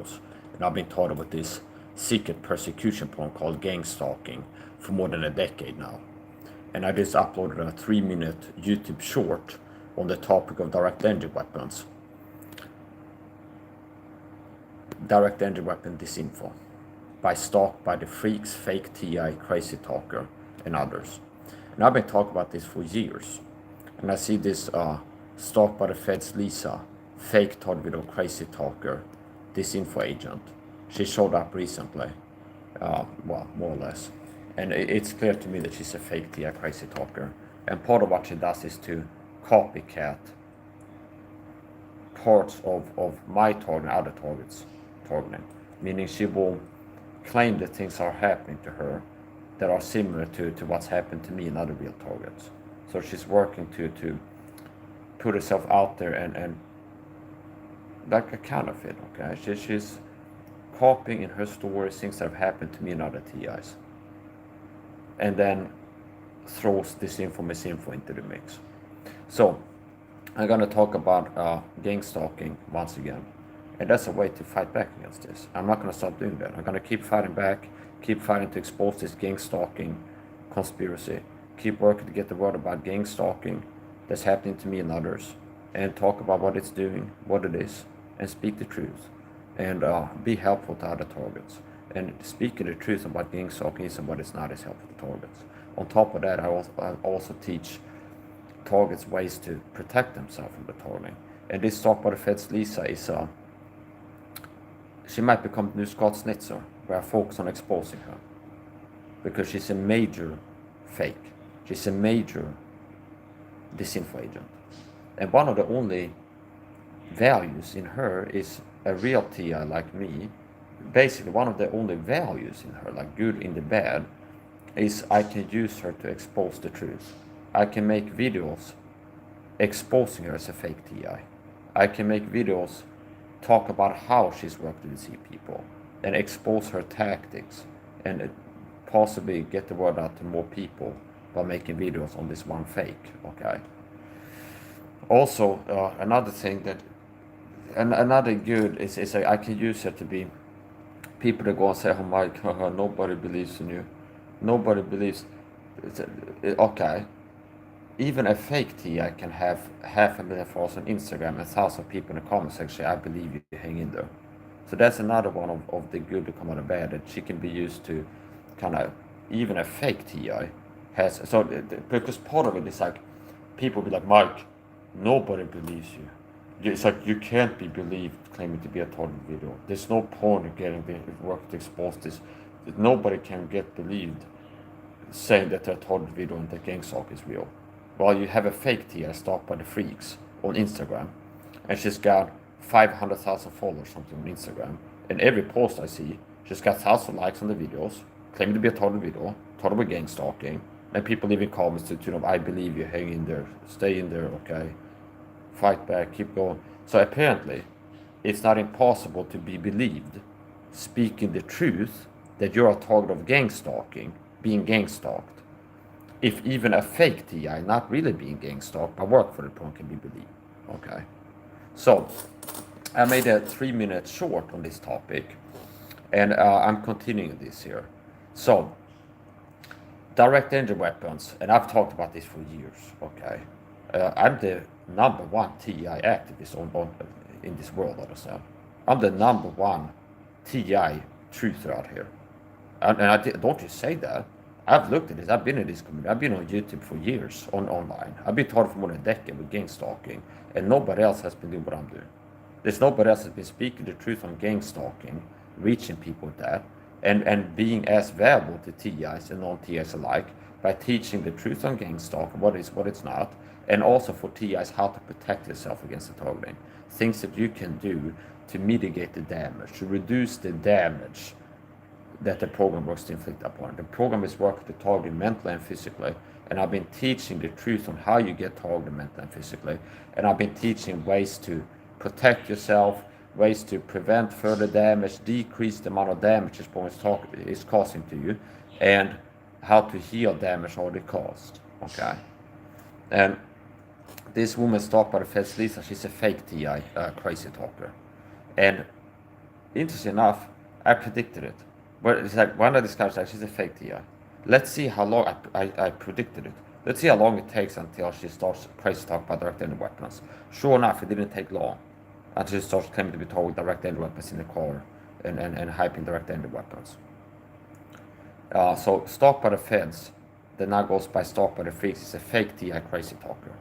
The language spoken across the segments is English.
videos. And I've been taught about this secret persecution porn called gang stalking for more than a decade now. And I just uploaded a 3-minute YouTube short on the topic of direct energy weapons. Direct energy weapon disinfo by Stalked by the Freaks, Fake TI, Crazy Talker, and others. And I've been talking about this for years. And I see this Stalked by the Feds Lisa, Fake Todd Video, Crazy Talker, DISINFO agent. She showed up recently, well, more or less. And it's clear to me that she's a fake TI, Crazy Talker. And part of what she does is to copycat parts of my target and other targets' targeting. Meaning she will claim that things are happening to her that are similar to what's happened to me and other real targets. So she's working to put herself out there and like a counterfeit, okay? She's copying in her stories things that have happened to me and other TIs. And then throws disinfo, misinfo into the mix. So I'm gonna talk about gang stalking once again. And that's a way to fight back against this. I'm not gonna stop doing that. I'm gonna keep fighting back, keep fighting to expose this gang stalking conspiracy, keep working to get the word about gang stalking that's happening to me and others, and talk about what it's doing, what it is, and speak the truth, and be helpful to other targets. And speaking the truth about gang stalking is what it's not is helpful to targets. On top of that, I also teach targets ways to protect themselves from the targeting. And this Stalked by the Feds Lisa is she might become the new Scott Snitzer, where I focus on exposing her. Because she's a major fake. She's a major disinfo agent. And one of the only values in her is a real TI like me. Basically, one of the only values in her, like good in the bad, is I can use her to expose the truth. I can make videos exposing her as a fake TI. I can make videos talk about how she's worked to deceive people and expose her tactics and possibly get the word out to more people by making videos on this one fake, okay? Also, another thing that, another good is I can use it to be people that go and say, oh Mike, nobody believes in you. Nobody believes, okay. Even a fake TI can have 500,000 followers on Instagram and 1,000 people in the comment section. I believe you, hang in there. So that's another one of the good that come out of bad, that she can be used to kind of, even a fake TI has, so because part of it is like, people be like, Mike, nobody believes you. It's like, you can't be believed claiming to be a target video. There's no point in getting the work to expose this. Nobody can get believed saying that their target video and the gang stalk is real. Well, you have a fake TI Stalked by the Freaks on Instagram, and she's got 500,000 followers something on Instagram, and every post I see, she's got 1,000 likes on the videos, claiming to be a target video, target with gang stalking, and people leaving comments to, I believe you, hang in there, stay in there, okay, fight back, keep going. So apparently, it's not impossible to be believed, speaking the truth, that you're a target of gang stalking, being gang stalked. If even a fake TI, not really being gang stalked, but work for the porn, can be believed, okay? So, I made a 3-minute short on this topic, and I'm continuing this here. So, direct energy weapons, and I've talked about this for years, okay? I'm the #1 TI activist in this world, understand? I'm the #1 TI truther out here. And don't you say that. I've looked at this, I've been in this community, I've been on YouTube for years, online. I've been taught for more than a decade with gang stalking, and nobody else has been doing what I'm doing. There's nobody else has been speaking the truth on gang stalking, reaching people with that, and being as valuable to TIs and non-TIs alike by teaching the truth on gang stalking, what it's not, and also for TIs how to protect yourself against the targeting. Things that you can do to mitigate the damage, to reduce the damage that the program works to inflict upon. The program is working to target mentally and physically, and I've been teaching the truth on how you get targeted mentally and physically, and I've been teaching ways to protect yourself, ways to prevent further damage, decrease the amount of damage this program is causing to you, and how to heal damage already caused, okay? And this woman Stalked by the Feds Lisa, she's a fake TI, crazy talker, and interesting enough, I predicted it. But it's like one of these guys she's a fake TI. Let's see how long I predicted it. Let's see how long it takes until she starts crazy talk about direct energy weapons. Sure enough, it didn't take long until she starts claiming to be told direct energy weapons in the car and hyping direct energy weapons. So stalked by the feds, that now goes by stalked by the freaks, is a fake TI crazy talker,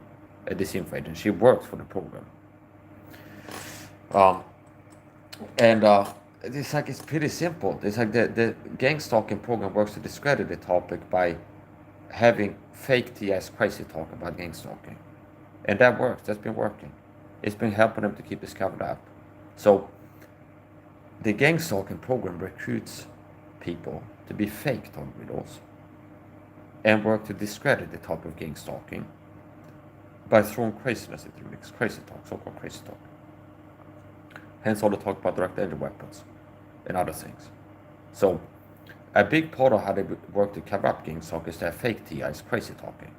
a DISINFO agent. She works for the program. It's like it's pretty simple. It's like the gang stalking program works to discredit the topic by having fake TIs crazy talk about gang stalking. And that works. That's been working. It's been helping them to keep this covered up. So the gang stalking program recruits people to be fake target widows and work to discredit the topic of gang stalking by throwing craziness into the mix. Crazy talk, so-called crazy talk. Hence all the talk about direct energy weapons and other things. So a big part of how they work to cover up gang stalk is to have fake TIs crazy talking.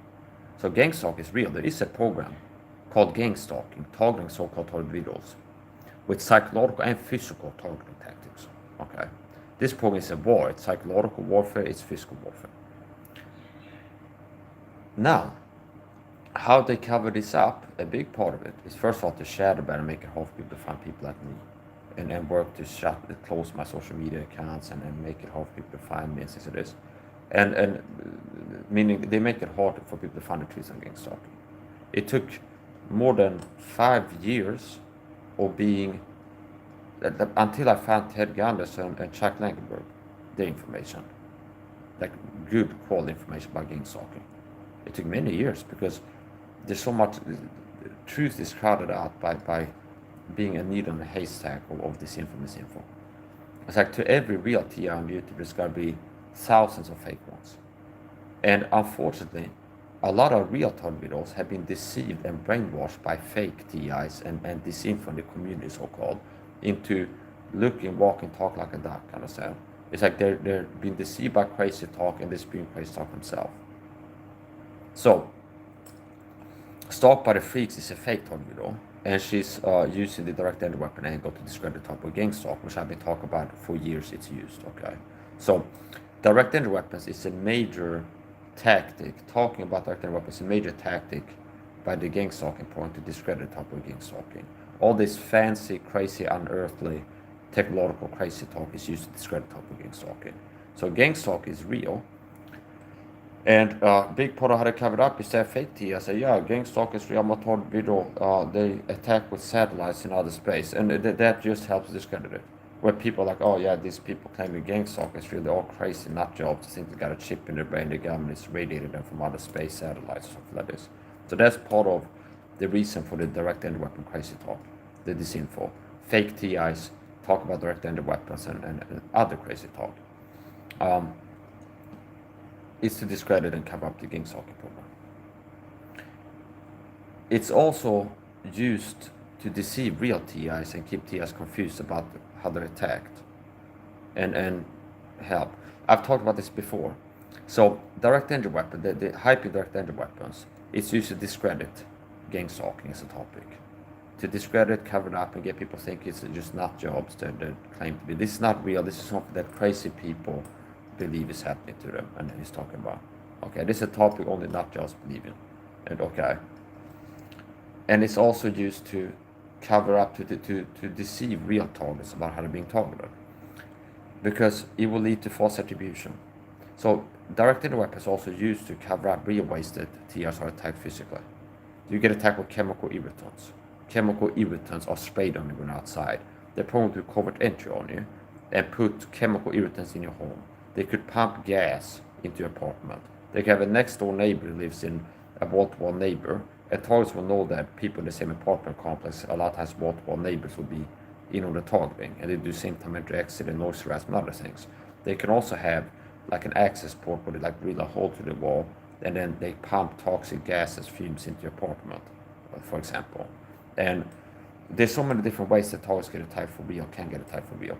So gang stalk is real. There is a program called gang stalking, targeting so-called target individuals with psychological and physical targeting tactics. Okay, this program is a war. It's psychological warfare. It's physical warfare. Now, how they cover this up, a big part of it is first of all to shadow ban and make it hard for people to find people like me, and work to close my social media accounts and make it hard for people to find me and things like this, and meaning they make it hard for people to find the truth on gang stalking. It took more than 5 years of being until I found Ted Gunderson and Chuck Langenberg, their information, like good quality information about gang stalking. It took many years because there's so much truth is crowded out by being a needle in a haystack of this misinfo. It's like to every real TI on YouTube, there's got to be thousands of fake ones. And unfortunately, a lot of real target videos have been deceived and brainwashed by fake TIs and disinfo in the community, so-called, into looking, walking, talk like a duck, kind of stuff. It's like they're being deceived by crazy talk and they're being crazy talk themselves. So, Stalked by the Freaks is a fake target video, and she's using the direct energy weapon angle to discredit the top of gang stalk, which I've been talking about for years. It's used. Okay, so direct energy weapons is a major tactic. Talking about direct energy weapons is a major tactic by the gang stalking point to discredit the top of gang stalking. All this fancy, crazy, unearthly, technological crazy talk is used to discredit the top of gang stalking. So gang stalk is real. And big part of how they cover it up is that fake TI. I say, yeah, gang stalk is real. I'm told video, they attack with satellites in outer space. And that just helps discredit it. Where people are like, oh yeah, these people claiming gang stalk is real. They're all crazy nut jobs. They think they got a chip in their brain. The government is radiating them from outer space satellites or something like this. So that's part of the reason for the direct energy weapon crazy talk, the disinfo. Fake TIs talk about direct energy weapons and other crazy talk. Is to discredit and cover up the gang stalking program. It's also used to deceive real TIs and keep TIs confused about how they're attacked and help. I've talked about this before. So direct energy weapon, the hyping direct energy weapons, it's used to discredit gang stalking as a topic. To discredit, cover it up, and get people to think it's just nut jobs that claim to be. This is not real. This is something that crazy people believe is happening to them, and he's talking about. Okay, this is a topic only nut jobs believe in. And okay. And it's also used to cover up, to deceive real targets about how they're being targeted. Because it will lead to false attribution. So direct energy weapons also used to cover up real ways that TIs are attacked physically. You get attacked with chemical irritants. Chemical irritants are sprayed on you when outside. They're prone to covert entry on you and put chemical irritants in your home. They could pump gas into your apartment. They could have a next door neighbor who lives in a wall-to-wall neighbor. And targets will know that people in the same apartment complex, a lot of times wall-to-wall neighbors will be in on the targeting. And they do symptomatic exit and noise harassment and other things. They can also have like an access port where they like drill a hole to the wall and then they pump toxic gases, fumes into your apartment, for example. And there's so many different ways that targets get attacked for real, can get attacked for real.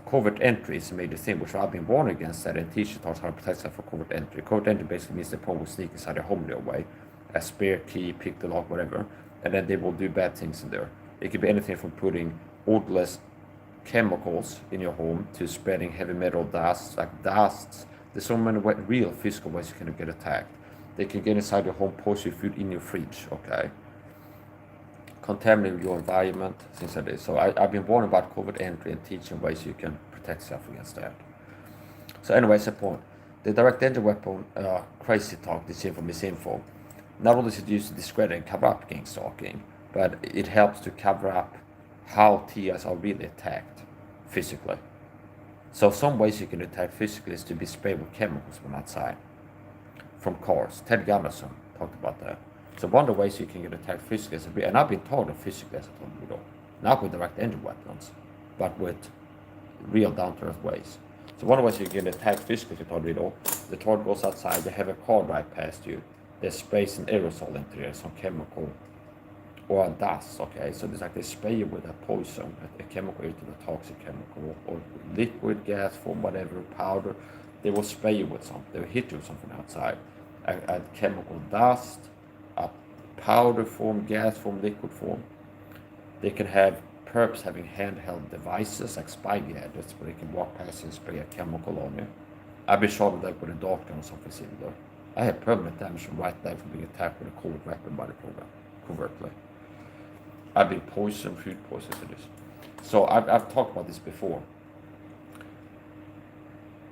Covert entry is a major thing, which I've been warned against that, and teaching targets how to protect themselves for covert entry. Covert entry basically means the pawn will sneak inside their home their way, a spare key, pick the lock, whatever, and then they will do bad things in there. It could be anything from putting odorless chemicals in your home to spreading heavy metal dusts, like dusts. There's so many real physical ways you can get attacked. They can get inside your home, poison your food in your fridge, okay? Contaminate your environment, things like this. So I've been warned about covert entry and teaching ways you can protect yourself against that. So anyways, the point. The direct entry weapon, crazy talk, disinfo, misinfo, not only is it used to discredit and cover up gang stalking, but it helps to cover up how TIs are really attacked physically. So some ways you can attack physically is to be sprayed with chemicals from outside, from cars. Ted Gunderson talked about that. So one of the ways you can get attacked physically is and I've been targeted physically, as I told you, not with direct entry weapons, but with real down-to-earth ways. So one of the ways you can get attacked physically, if you told the target goes outside, they have a car drive past you, they spray some aerosol into there, some chemical or a dust, okay? So it's like they spray you with a poison, a chemical, either a toxic chemical or liquid, gas form, whatever, powder. They will spray you with something, they will hit you with something outside. A chemical dust, a powder form, gas form, liquid form. They can have perps having handheld devices like spy gadgets where they can walk past and spray a chemical on you. I've been shot with a dart gun or something similar. I had permanent damage from right there from being attacked with a covert weapon by the program, covertly. I've been poisoned, food poisoned for this. So I've talked about this before.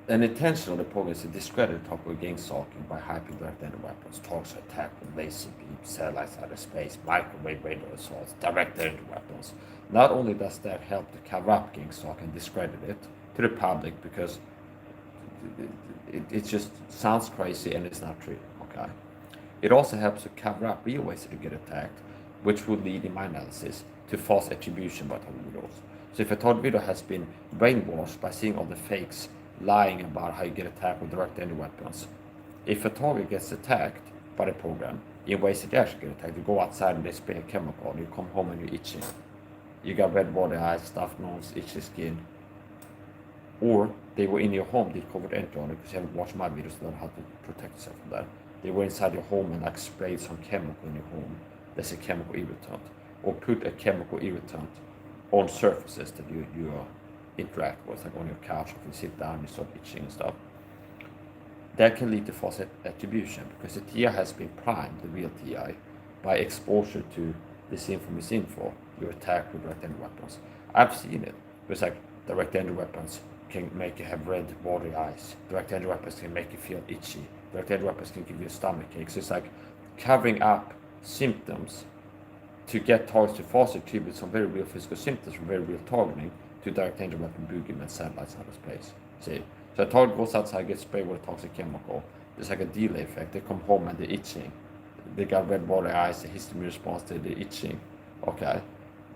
An intention of the program is to discredit topical gang stalking by hyping direct entry weapons, targets attack with laser beams, satellites out of space, microwave radar assaults, direct entry weapons. Not only does that help to cover up gang stalking and discredit it to the public because it just sounds crazy and it's not true, okay? It also helps to cover up real ways to get attacked, which would lead, in my analysis, to false attribution by target videos. So if a target video has been brainwashed by seeing all the fakes lying about how you get attacked with direct entry weapons, if a target gets attacked by the program in ways that you actually get attacked, you go outside and they spray a chemical, you come home and you're itching, you got red body eyes, stuffed nose, itchy skin, or they were in your home, they covered entry on it because you haven't watched my videos to learn how to protect yourself from that. They were inside your home and like sprayed some chemical in your home. That's a chemical irritant, or put a chemical irritant on surfaces that you interact with, like on your couch, if you sit down, you start itching and stuff. That can lead to false attribution because the TI has been primed, the real TI, by exposure to disinfo, misinfo, you're attacked with direct entry weapons. I've seen it. It's like direct entry weapons can make you have red watery eyes. Direct entry weapons can make you feel itchy. Direct entry weapons can give you a stomach ache. So it's like covering up symptoms to get targets to false attribute some very real physical symptoms from very real targeting to direct entry weapon boogeyman satellites out of space. See? So a target goes outside, gets sprayed with a toxic chemical. There's like a delay effect. They come home and they're itching. They got red watery eyes, the histamine response to the itching. Okay.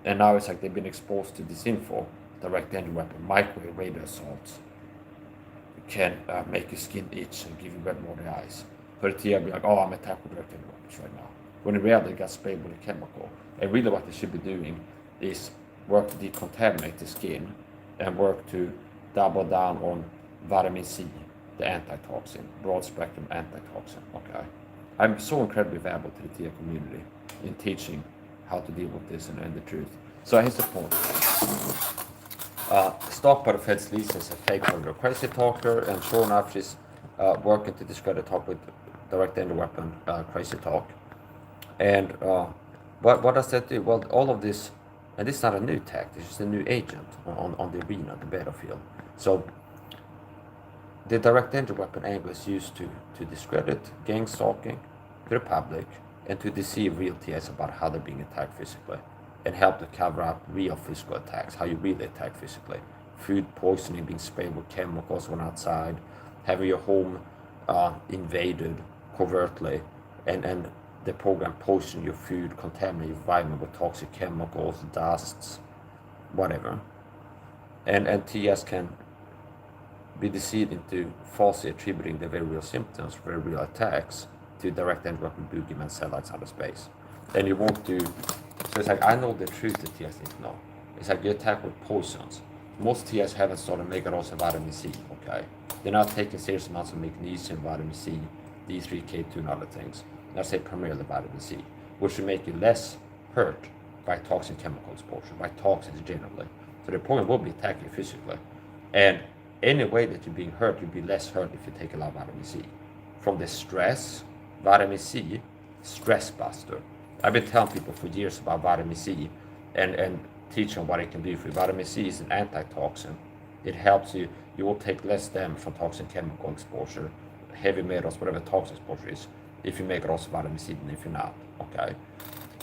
And now it's like they've been exposed to disinfo, direct entry weapon, microwave radar assaults can make your skin itch and give you red watery eyes. For the TI be like, oh, I'm attacked with direct entry weapons right now. When in reality they got sprayed with a chemical. And really what they should be doing is work to decontaminate the skin and work to double down on vitamin C, the antitoxin, broad spectrum antitoxin, okay? I'm so incredibly valuable to the TI community in teaching how to deal with this and the truth. So here's the point. Stalked by the Fed's lease is a fake murder, crazy talker, and sure enough she's working to discredit talk with direct entry weapon, crazy talk. And what does that do? Well, all of this, and this is not a new tactic, it's just a new agent on the arena, the battlefield. So the direct entry weapon angle is used to discredit gang stalking to the public and to deceive real TIs about how they're being attacked physically and help to cover up real physical attacks, how you really attack physically. Food poisoning, being sprayed with chemicals when outside, having your home invaded covertly, and the program poison your food, contaminate your environment with toxic chemicals, dusts, whatever. And TIs can be deceived into falsely attributing the very real symptoms, very real attacks to direct entry weapon boogeyman satellites out of space. And you won't do, so it's like, I know the truth that TIs need to know. It's like you attack with poisons. Most TIs haven't started megadose and vitamin C, okay? They're not taking serious amounts of magnesium, vitamin C, D3, K2 and other things. And I say primarily vitamin C, which will make you less hurt by toxic chemical exposure, by toxins generally. So the program will be attacking you physically. And any way that you're being hurt, you'll be less hurt if you take a lot of vitamin C. From the stress, vitamin C, stress buster. I've been telling people for years about vitamin C and teaching what it can do for you. Vitamin C is an antitoxin. It helps you. You will take less damage from toxic chemical exposure, heavy metals, whatever toxic exposure is, if you make it also vitamin C than if you're not. Okay.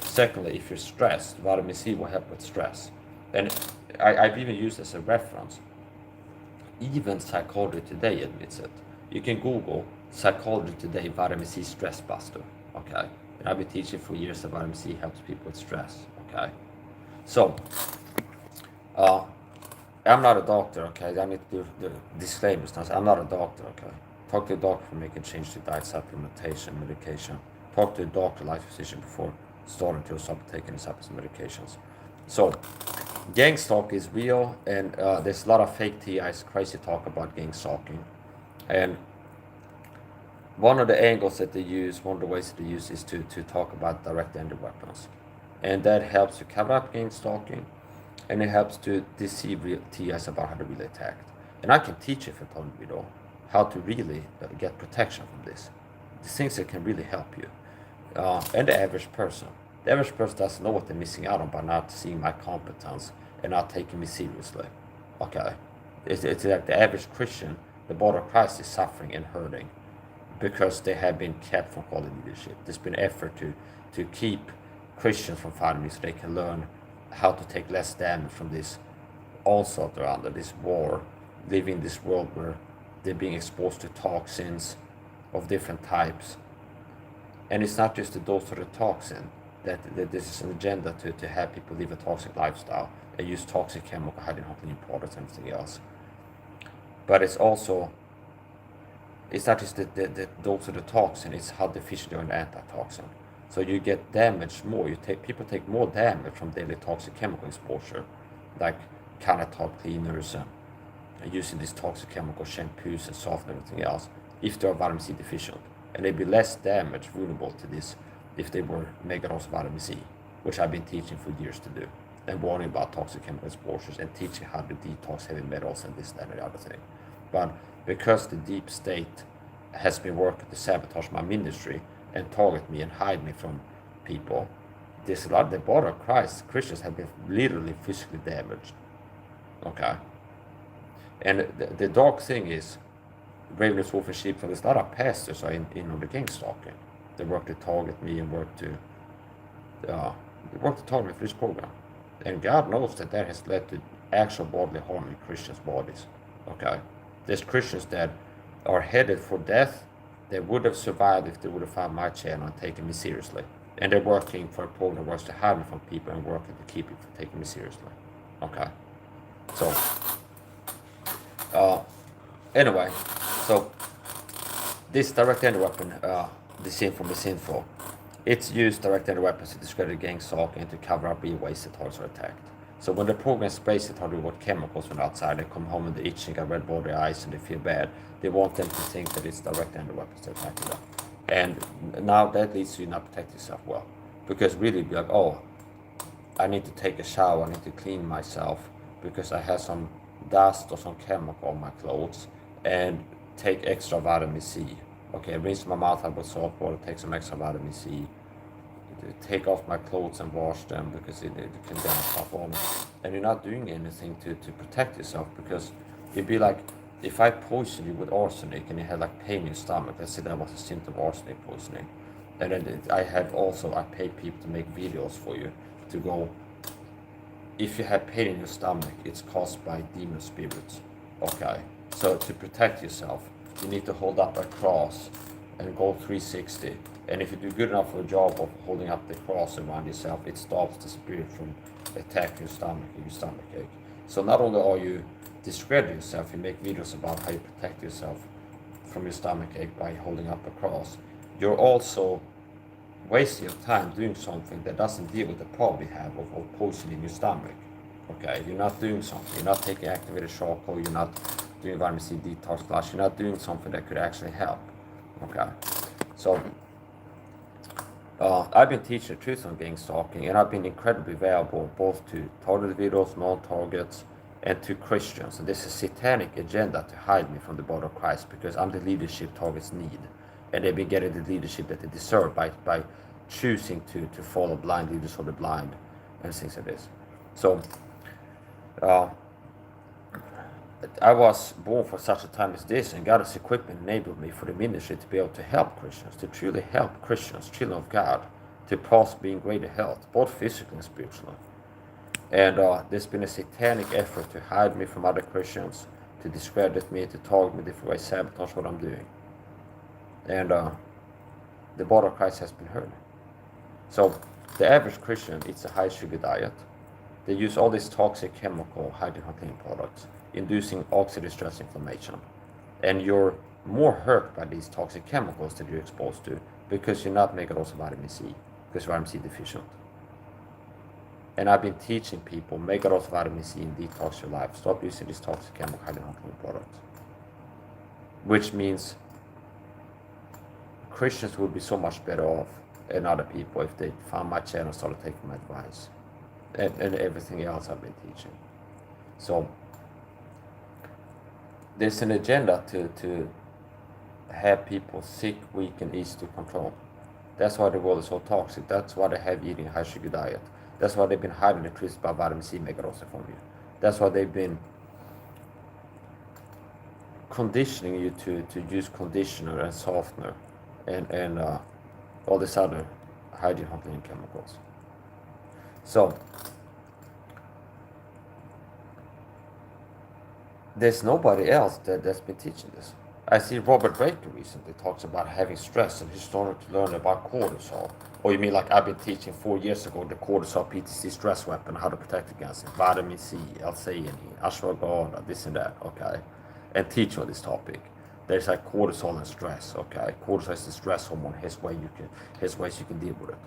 Secondly, if you're stressed, vitamin C will help with stress. And I've even used as a reference. Even Psychology Today admits it. You can Google Psychology Today vitamin C stress buster. Okay. And I've been teaching for years that vitamin C helps people with stress. Okay. So, I'm not a doctor, okay? I need to do the disclaimers now. I'm not a doctor, okay? Talk to a doctor for making change to diet, supplementation, medication. Talk to a doctor, life physician, before starting to stop taking these types of medications. So, gang stalk is real, and there's a lot of fake TIs, crazy talk about gang stalking. And one of the angles that they use, one of the ways that they use is to talk about direct-ended weapons. And that helps to cover up gang stalking, and it helps to deceive real TIs about how to really attack. And I can teach you, if I told you, though, how to really get protection from this. These things that can really help you. And the average person. The average person doesn't know what they're missing out on by not seeing my competence and not taking me seriously. Okay? It's like the average Christian, the body of Christ is suffering and hurting because they have been kept from quality leadership. There's been effort to keep Christians from fighting me so they can learn how to take less damage from this onslaught they're under, this war, living in this world where they're being exposed to toxins of different types. And it's not just the dose of the toxin, that this is an agenda to have people live a toxic lifestyle and use toxic chemical, hiding clean products and everything else. But it's also, it's not just the dose of the toxin, it's how deficient you're in antitoxin. So you get damaged more. People take more damage from daily toxic chemical exposure, like countertop cleaners and using these toxic chemical shampoos and soft and everything else, if they are vitamin C deficient. And they'd be less damaged, vulnerable to this, if they were megadose vitamin C, which I've been teaching for years to do, and warning about toxic chemical exposures and teaching how to detox heavy metals and this, that, and the other thing. But because the deep state has been working to sabotage my ministry and target me and hide me from people, there's a lot of the body of Christ, Christians have been literally physically damaged. Okay? And the dark thing is, Ravenous Wolf and Sheep, so there's a lot of pastors are in on the gang stalking. They work to target me and work to target me for this program. And God knows that has led to actual bodily harm in Christians' bodies. Okay? There's Christians that are headed for death. They would have survived if they would have found my channel and taken me seriously. And they're working for a program that works to hide me from people and working to keep people from taking me seriously. Okay? So, anyway, so this direct-ended weapon, DISINFO, it's used direct-ended weapons to discredit gang stalking and to cover up real ways that targets are attacked. So when the program sprays the target with chemicals from outside, they come home and they're itching, got red body eyes, and they feel bad. They want them to think that it's direct-ended weapons that are attacking them. And now that leads to you not protect yourself well. Because really be like, oh, I need to take a shower, I need to clean myself because I have some dust or some chemical on my clothes, and take extra vitamin C. Okay, rinse my mouth out with salt water, take some extra vitamin C, take off my clothes and wash them because it can damage stuff on. And you're not doing anything to protect yourself, because it'd be like if I poison you with arsenic and you had like pain in your stomach, let's say that was a symptom of arsenic poisoning. And then I pay people to make videos for you to go, if you have pain in your stomach, it's caused by demon spirits. Okay, so to protect yourself, you need to hold up a cross and go 360. And if you do good enough for a job of holding up the cross around yourself, it stops the spirit from attacking your stomach and your stomach ache. So not only are you discrediting yourself, you make videos about how you protect yourself from your stomach ache by holding up a cross. You're also wasting your time doing something that doesn't deal with the problem you have of poisoning your stomach. Okay, you're not doing something. You're not taking activated charcoal. You're not doing vitamin C detox class. You're not doing something that could actually help. Okay, so I've been teaching the truth on gang stalking, and I've been incredibly valuable both to target videos, non-targets, and to Christians. And there's a satanic agenda to hide me from the body of Christ because I'm the leadership targets need. And they've been getting the leadership that they deserve by choosing to follow blind leaders of the blind and things like this. So I was born for such a time as this, and God has equipped and enabled me for the ministry to be able to help Christians, to truly help Christians, children of God, to prosper in greater health, both physically and spiritually. And there's been a satanic effort to hide me from other Christians, to discredit me, to target me different ways, sabotage what I'm doing. And the body of Christ has been hurt. So the average Christian eats a high sugar diet. They use all these toxic chemical hydrogen cleaning products, inducing oxidative stress inflammation. And you're more hurt by these toxic chemicals that you're exposed to because you're not making also vitamin C, because vitamin C deficient. And I've been teaching people, make a dose of vitamin C and detox your life. Stop using these toxic chemical hydrogen cleaning products. Which means Christians would be so much better off than other people if they found my channel and started taking my advice. And everything else I've been teaching. So there's an agenda to have people sick, weak, and easy to control. That's why the world is so toxic. That's why they have eating a high sugar diet. That's why they've been hiding the truth about vitamin C megadosa from you. That's why they've been conditioning you to use conditioner and softener and all these other hygiene cleaning chemicals. So there's nobody else that's been teaching this. I see Robert Baker recently talks about having stress, and he's starting to learn about cortisol. Or you mean like I've been teaching 4 years ago the cortisol PTC stress weapon, how to protect against it, vitamin C, L-theanine, ashwagandha, this and that, okay? And teach on this topic. There's like cortisol and stress, okay? Cortisol is the stress hormone, his ways you can deal with it.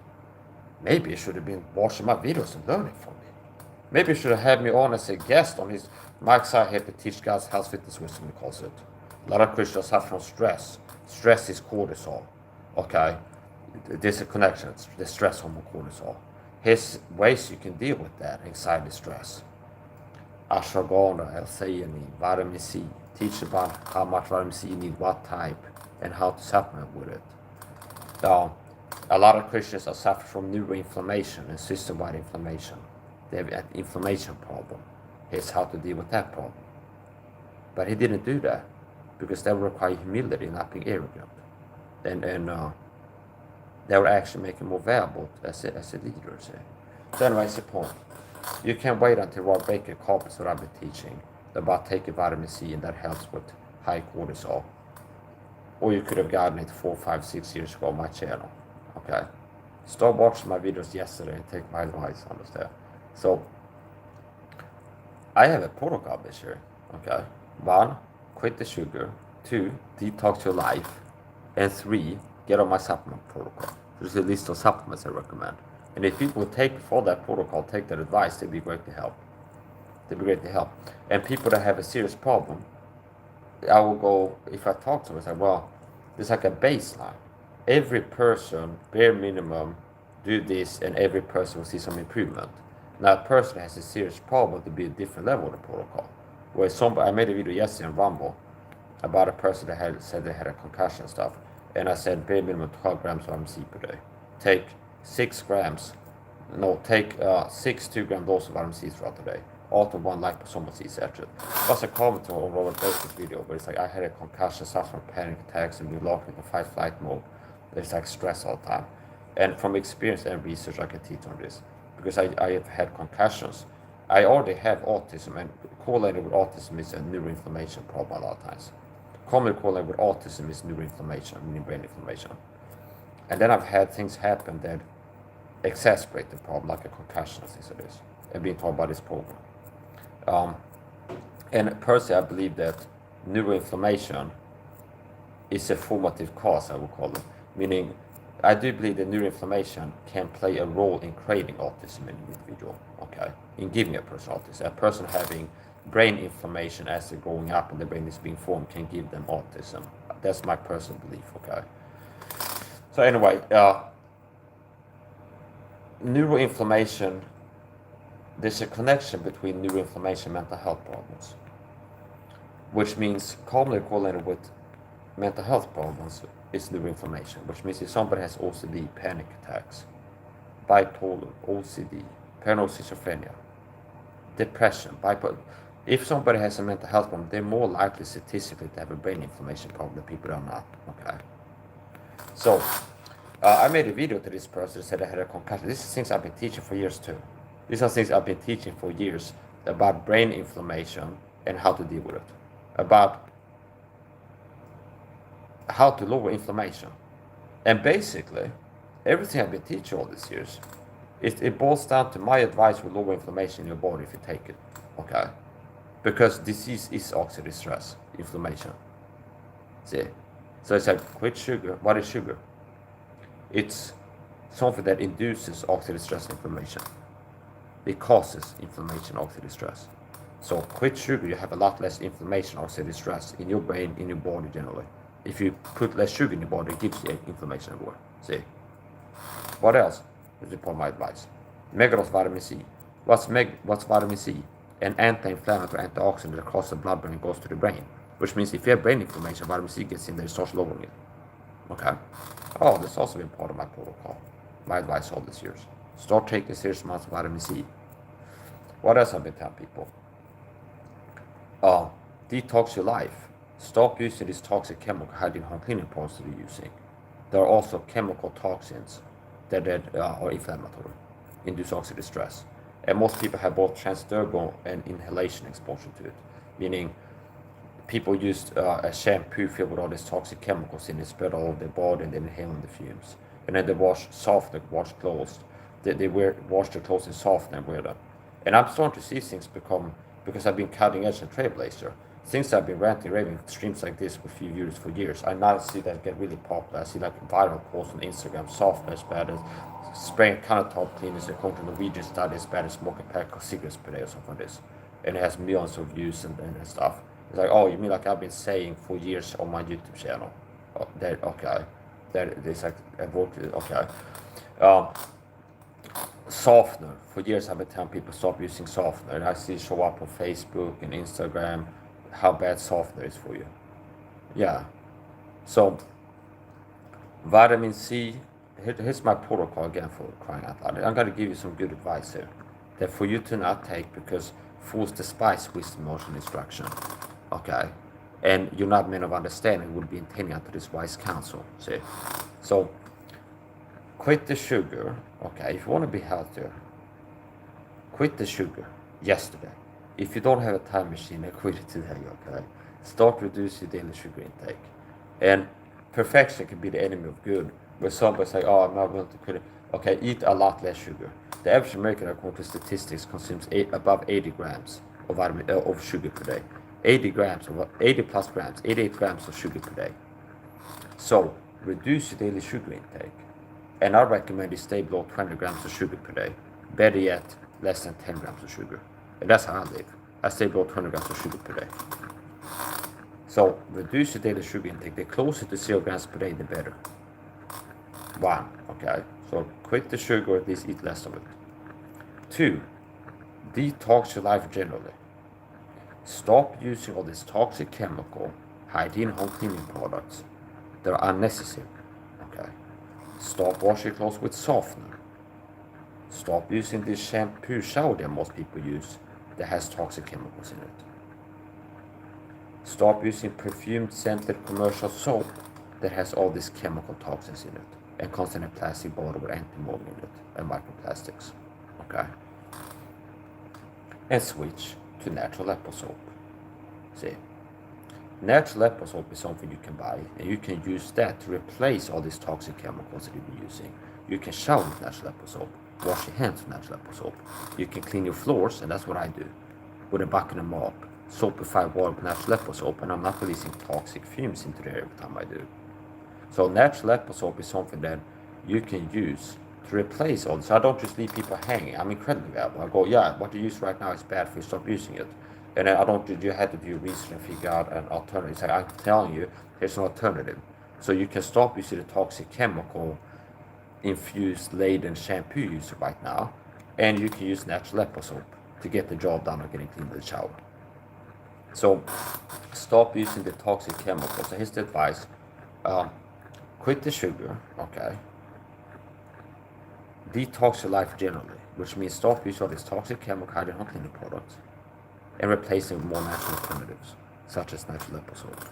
Maybe you should have been watching my videos and learning from me. Maybe you should have had me on as a guest on his Mike SAHA here to teach God's health, fitness, wisdom, he calls it. A lot of Christians suffer from stress. Stress is cortisol, okay? There's a connection, it's the stress hormone cortisol. His ways you can deal with that, anxiety, stress. Ashwagandha, L-theanine, vitamin C. Teach about how much vitamin C you need, what type, and how to supplement with it. A lot of Christians are suffering from neuroinflammation and system-wide inflammation. They have an inflammation problem. Here's how to deal with that problem. But he didn't do that because that would require humility, not being arrogant. And that would actually make him more valuable as a leader. So anyway, that's the point. You can't wait until Rob Baker copies what I've been teaching about taking vitamin C, and that helps with high cortisol. Or you could have gotten it 4, 5, 6 years ago on my channel. Okay? Stop watching my videos yesterday and take my advice, understand? So, I have a protocol this year. Okay? 1, quit the sugar. 2, detox your life. And 3, get on my supplement protocol. There's a list of supplements I recommend. And if people would follow that protocol, take that advice, they'd be great to help. And people that have a serious problem, I will go, if I talk to them, I say, well, there's like a baseline. Every person, bare minimum, do this, and every person will see some improvement. Now, a person that has a serious problem to be a different level of the protocol. Where I made a video yesterday on Rumble about a person that said they had a concussion stuff. And I said, bare minimum 12 grams of vitamin C per day. Take 6 2-gram doses of vitamin C throughout the day. Alter 1 liposomal C saturate. That's a comment on Robert Baker's video, but it's like I had a concussion, suffering panic attacks, and been locked into fight-flight mode. There's like stress all the time. And from experience and research, I can teach on this because I have had concussions. I already have autism, and correlated with autism is a neuroinflammation problem a lot of times. Commonly correlated with autism is neuroinflammation, meaning brain inflammation. And then I've had things happen that exacerbate the problem, like a concussion and things like this, and being taught about this program. And personally, I believe that neuroinflammation is a formative cause, I would call it. Meaning, I do believe that neuroinflammation can play a role in creating autism in an individual, okay? In giving a person autism. A person having brain inflammation as they're growing up and the brain is being formed can give them autism. That's my personal belief, okay? So anyway, neuroinflammation there's a connection between neuroinflammation and mental health problems, which means commonly correlated with mental health problems is neuroinflammation, which means if somebody has OCD, panic attacks, bipolar, OCD, paranoid schizophrenia, depression, bipolar, if somebody has a mental health problem, they're more likely statistically to have a brain inflammation problem than people that are not. Okay. So I made a video to this person that said I had a concussion. This is things I've been teaching for years too. These are things I've been teaching for years about brain inflammation and how to deal with it, about how to lower inflammation. And basically, everything I've been teaching all these years, it boils down to my advice with lower inflammation in your body if you take it, okay? Because disease is oxidative stress, inflammation. See? So it's like, quit sugar. What is sugar? It's something that induces oxidative stress and inflammation. It causes inflammation, oxidative stress. So quit sugar, you have a lot less inflammation, oxidative stress in your brain, in your body generally. If you put less sugar in your body, it gives you inflammation everywhere. See? What else is the point of my advice? Megadose vitamin C. What's vitamin C? An anti-inflammatory antioxidant that crosses the blood-brain and goes to the brain. Which means if you have brain inflammation, vitamin C gets in there and starts lowering it. Okay? Oh, that's also been part of my protocol. My advice all these years. Start taking serious amounts of vitamin C. What else have I been telling people? Detox your life. Stop using these toxic chemical hiding home cleaning products that you're using. There are also chemical toxins that are inflammatory, induce oxidative stress. And most people have both transdermal and inhalation exposure to it, meaning people use a shampoo filled with all these toxic chemicals in it, spread all over their body and then inhaling the fumes. And then they wash clothes. They wash their clothes in softener and wear them. And I'm starting to see things become, because I've been cutting edge and trailblazer, things I've been ranting, raving streams like this with few viewers for years. I now see that get really popular. I see like viral posts on Instagram, softener is bad as spraying countertop cleaners according to Norwegian study is bad as smoking a pack of cigarettes per day or something like this. And it has millions of views and stuff. It's like, oh, you mean like I've been saying for years on my YouTube channel? Oh, that okay. That is like okay. Softener. For years I've been telling people stop using softener, and I see it show up on Facebook and Instagram how bad softener is for you. Yeah. So vitamin C. Here's my protocol again for crying out loud. I'm gonna give you some good advice here that for you to not take because fools despise wisdom, emotion, instruction. Okay. And you're not men of understanding would be intending unto this wise counsel. See? So quit the sugar. Okay, if you want to be healthier, quit the sugar yesterday. If you don't have a time machine, then quit it today, okay? Start reducing your daily sugar intake. And perfection can be the enemy of good. Where somebody say, oh, I'm not going to quit it. Okay, eat a lot less sugar. The average American, according to statistics, consumes above 80 grams of sugar per day. 80 plus grams, 88 grams of sugar per day. So reduce your daily sugar intake. And I recommend you stay below 20 grams of sugar per day. Better yet, less than 10 grams of sugar. And that's how I live. I stay below 20 grams of sugar per day. So reduce your daily sugar intake. The closer to 0 grams per day, the better. 1, okay? So quit the sugar, at least eat less of it. 2, detox your life generally. Stop using all these toxic chemical, hygiene, home cleaning products that are unnecessary, okay? Stop washing clothes with softener. Stop using this shampoo shower that most people use that has toxic chemicals in it. Stop using perfumed scented commercial soap that has all these chemical toxins in it and contains a plastic bottle with anti-mold in it and microplastics, okay? And switch to natural apple soap. See? Natural apple soap is something you can buy, and you can use that to replace all these toxic chemicals that you've been using. You can shower with natural apple soap, wash your hands with natural apple soap. You can clean your floors, and that's what I do, with a bucket and mop, soapify water with natural apple soap, and I'm not releasing toxic fumes into the air every time I do. So natural apple soap is something that you can use to replace all this. I don't just leave people hanging. I'm incredibly valuable. I go, yeah, what you use right now is bad for you, stop using it. And then you have to do research and figure out an alternative. It's like, I'm telling you, there's an alternative. So you can stop using the toxic chemical infused laden shampoo you use right now And you can use natural apple soap to get the job done of getting clean in the shower. So stop using the toxic chemicals. So here's the advice. Quit the sugar, okay? Detox your life generally, which means stop using all these toxic chemical hydrogen cleaning products and replace them with more natural alternatives, such as natural apple soap.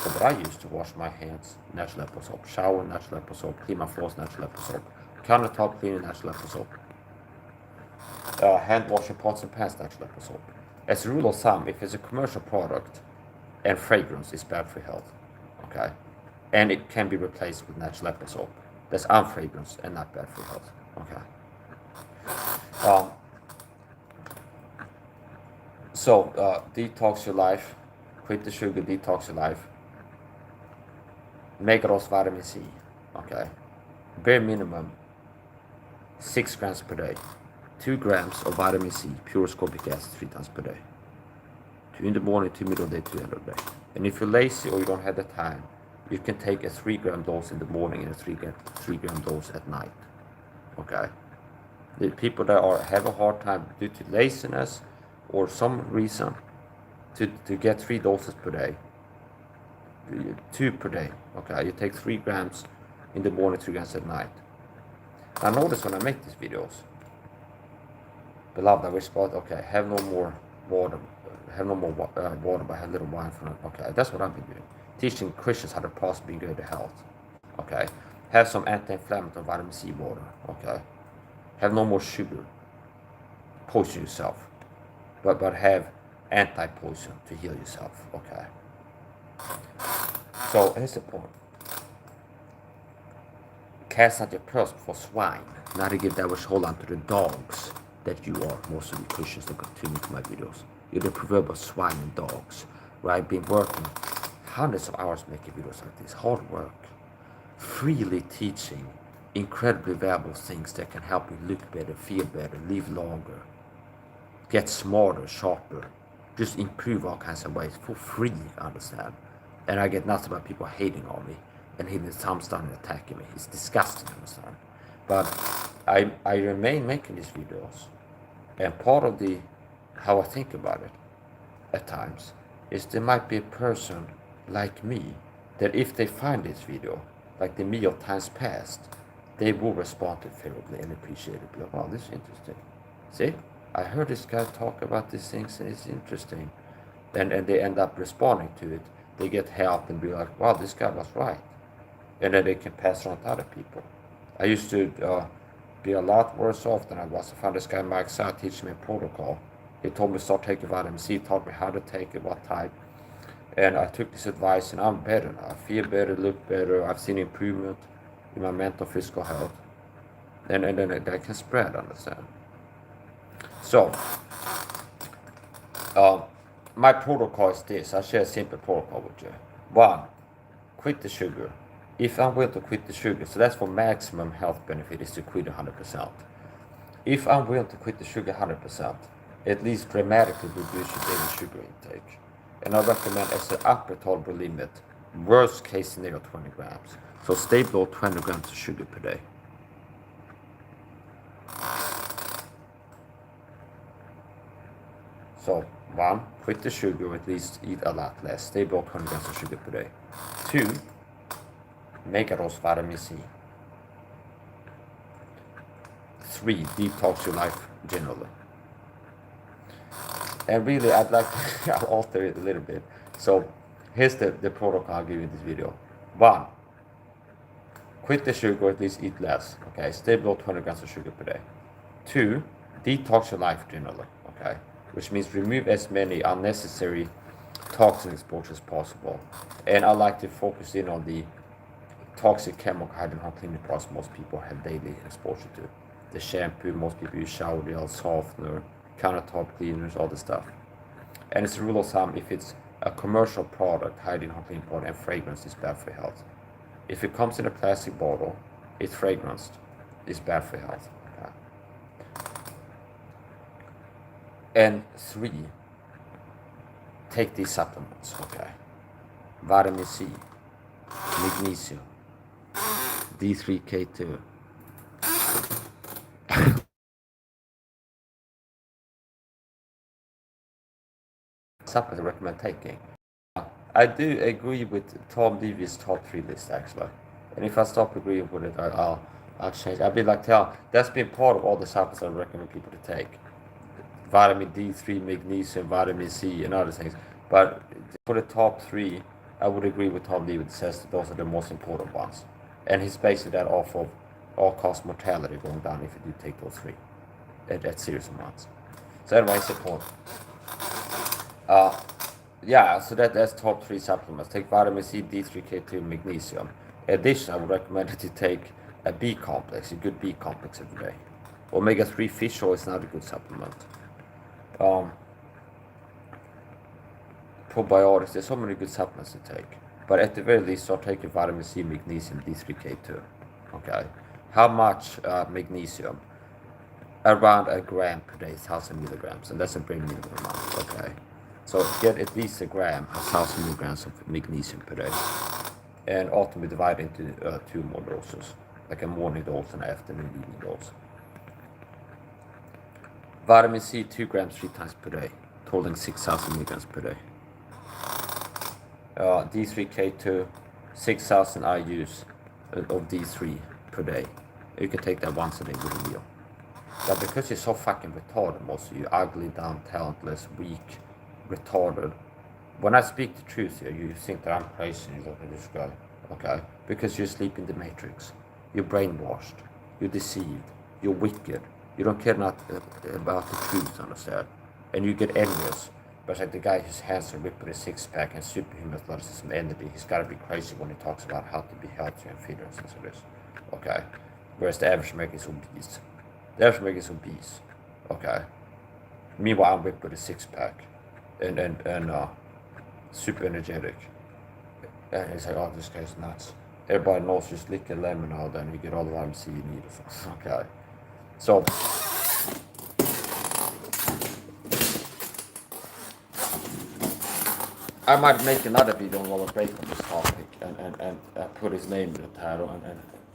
So what I use to wash my hands, natural apple soap. Shower, natural apple soap. Clean my floors, natural apple soap. Countertop cleaning, natural apple soap. Hand washing pots and pans, natural apple soap. As a rule of thumb, if it's a commercial product and fragrance, it's bad for health, okay? And it can be replaced with natural apple soap. That's unfragranced and not bad for health, okay? So detox your life, quit the sugar, detox your life. Make us vitamin C, okay? Bare minimum 6 grams per day. 2 grams of vitamin C, pure ascorbic acid, 3 times per day. 2 in the morning, 2 middle of the day, 2 end of the day. And if you're lazy or you don't have the time, you can take a 3 gram dose in the morning and a 3 gram dose at night, okay? The people that have a hard time due to laziness or some reason to get 3 doses per day, 2 per day, okay? You take 3 grams in the morning, 3 grams at night. I notice when I make these videos, beloved, I whisper, okay, have no more water, but have a little wine from it. Okay, that's what I've been doing. Teaching Christians how to possibly go to health. Okay, have some anti-inflammatory vitamin C water. Okay, have no more sugar, poison yourself, but have anti-poison to heal yourself. Okay, so here's the point. Cast out your pearls before swine, not to give that which hold on to the dogs that you are. Most of you Christians that continue to my videos, you're the proverbial swine and dogs, where I've been working hundreds of hours making videos like this, hard work, freely teaching incredibly valuable things that can help you look better, feel better, live longer, get smarter, sharper, just improve all kinds of ways for free, understand? And I get nothing but people hating on me and hitting the thumbs down and attacking me. It's disgusting, understand? But I remain making these videos, and part of how I think about it at times is there might be a person like me that if they find this video, like the me of times past, they will respond to it favorably and appreciate it. Be like, wow, this is interesting. See, I heard this guy talk about these things and it's interesting. And they end up responding to it. They get help and be like, wow, this guy was right. And then they can pass it on to other people. I used to be a lot worse off than I was. I found this guy, Mike Sa, teaching me a protocol. He told me to start taking vitamin C, taught me how to take it, what type. And I took this advice and I'm better now. I feel better, look better. I've seen improvement in my mental, physical health. And then that can spread, understand? So, my protocol is this. I'll share a simple protocol with you. 1, quit the sugar. If I'm willing to quit the sugar, so that's for maximum health benefit, is to quit 100%. If I'm willing to quit the sugar 100%, at least dramatically reduce your daily sugar intake. And I recommend as an upper tolerable limit, worst case scenario, 20 grams. So stay below 20 grams of sugar per day. So 1, quit the sugar, or at least eat a lot less. Stay below 20 grams of sugar per day. 2, make a dose vitamin C. 3, detox your life generally. And really, I'd like to I'll alter it a little bit. So here's the protocol I'll give you in this video. 1, quit the sugar, or at least eat less. Okay, stay below 20 grams of sugar per day. 2, detox your life generally. Okay, which means remove as many unnecessary toxin exposures as possible. And I like to focus in on the toxic chemical hydrogen cleaning products most people have daily exposure to. The shampoo, most people use shower gel, softener, countertop cleaners, all the stuff. And it's a rule of thumb, if it's a commercial product, hydrogen cleaning product, and fragrance is bad for health. If it comes in a plastic bottle, it's fragranced, it's bad for health. Okay. And 3, take these supplements, okay? Vitamin C, magnesium, D3K2, supplements I recommend taking. I do agree with Tom Levy's top 3 list actually, and if I stop agreeing with it, I'll change. I'll be like, that's been part of all the supplements I recommend people to take. Vitamin D3, magnesium, vitamin C, and other things. But for the top 3, I would agree with Tom Levy that says that those are the most important ones. And he's basing that off of all-cause mortality going down if you do take those 3 at serious amounts. So anyway, it's important. Yeah, so that's top 3 supplements. Take vitamin C, D3, K2, magnesium. In addition, I would recommend that you take a B complex, a good B complex every day. Omega-3 fish oil is not a good supplement. Probiotics, there's so many good supplements to take. But at the very least, start taking vitamin C, magnesium, D3, K2. Okay. How much magnesium? Around a gram per day, 1,000 milligrams, and that's a brain minimum amount. Okay. So get at least a gram, 1,000 milligrams of magnesium per day, and ultimately divide into 2 more doses, like a morning dose and an afternoon evening dose. Vitamin C, 2 grams 3 times per day, totaling 6,000 milligrams per day. D3K2, 6,000 IUs of D3 per day. You can take that once a day with a meal. But because you're so fucking retarded, most of you, ugly, dumb, talentless, weak, retarded, when I speak the truth here, you think that I'm crazy and you look at this guy, okay? Because you're asleep in the matrix. You're brainwashed. You're deceived. You're wicked. You don't care not about the truth, understand? And you get envious. But like the guy whose hands are ripped with a 6-pack and superhuman athleticism energy, he's got to be crazy when he talks about how to be healthy and fit and things like this. Okay? Whereas the average American is obese. The average American is obese. Okay? Meanwhile, I'm ripped with a 6-pack and super energetic. And he's like, oh, this guy's nuts. Everybody knows just lick a lemon out and you get all the vitamin C you need. Okay? So, I might make another video on Robert Break on this topic and put his name in the title and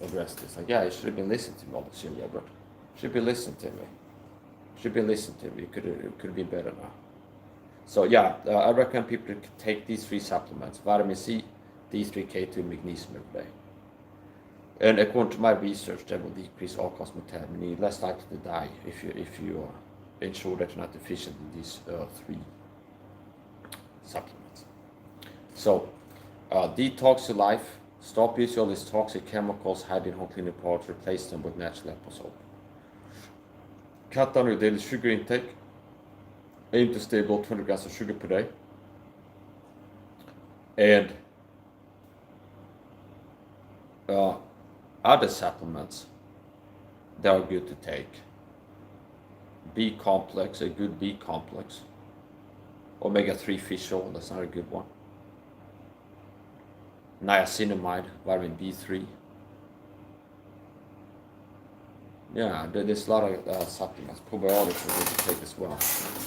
address this. Like, yeah, you should have been listening to me all this year, yeah, bro. Should be listening to me. Should be listening to me. It could be better now. So yeah, I recommend people to take these 3 supplements: vitamin C, D3, K2, magnesium every day. And according to my research, that will decrease all-cause mortality, meaning less likely to die if you ensure that you're not deficient in these 3 supplements. So, detox your life. Stop using all these toxic chemicals, hide in home cleaning products, replace them with natural apple soap. Cut down your daily sugar intake. Aim to stay below 20 grams of sugar per day. And other supplements that are good to take. B complex, a good B complex. Omega-3 fish oil, that's not a good one. Niacinamide, vitamin B3. Yeah, there's a lot of supplements. Probiotics are good to take as well.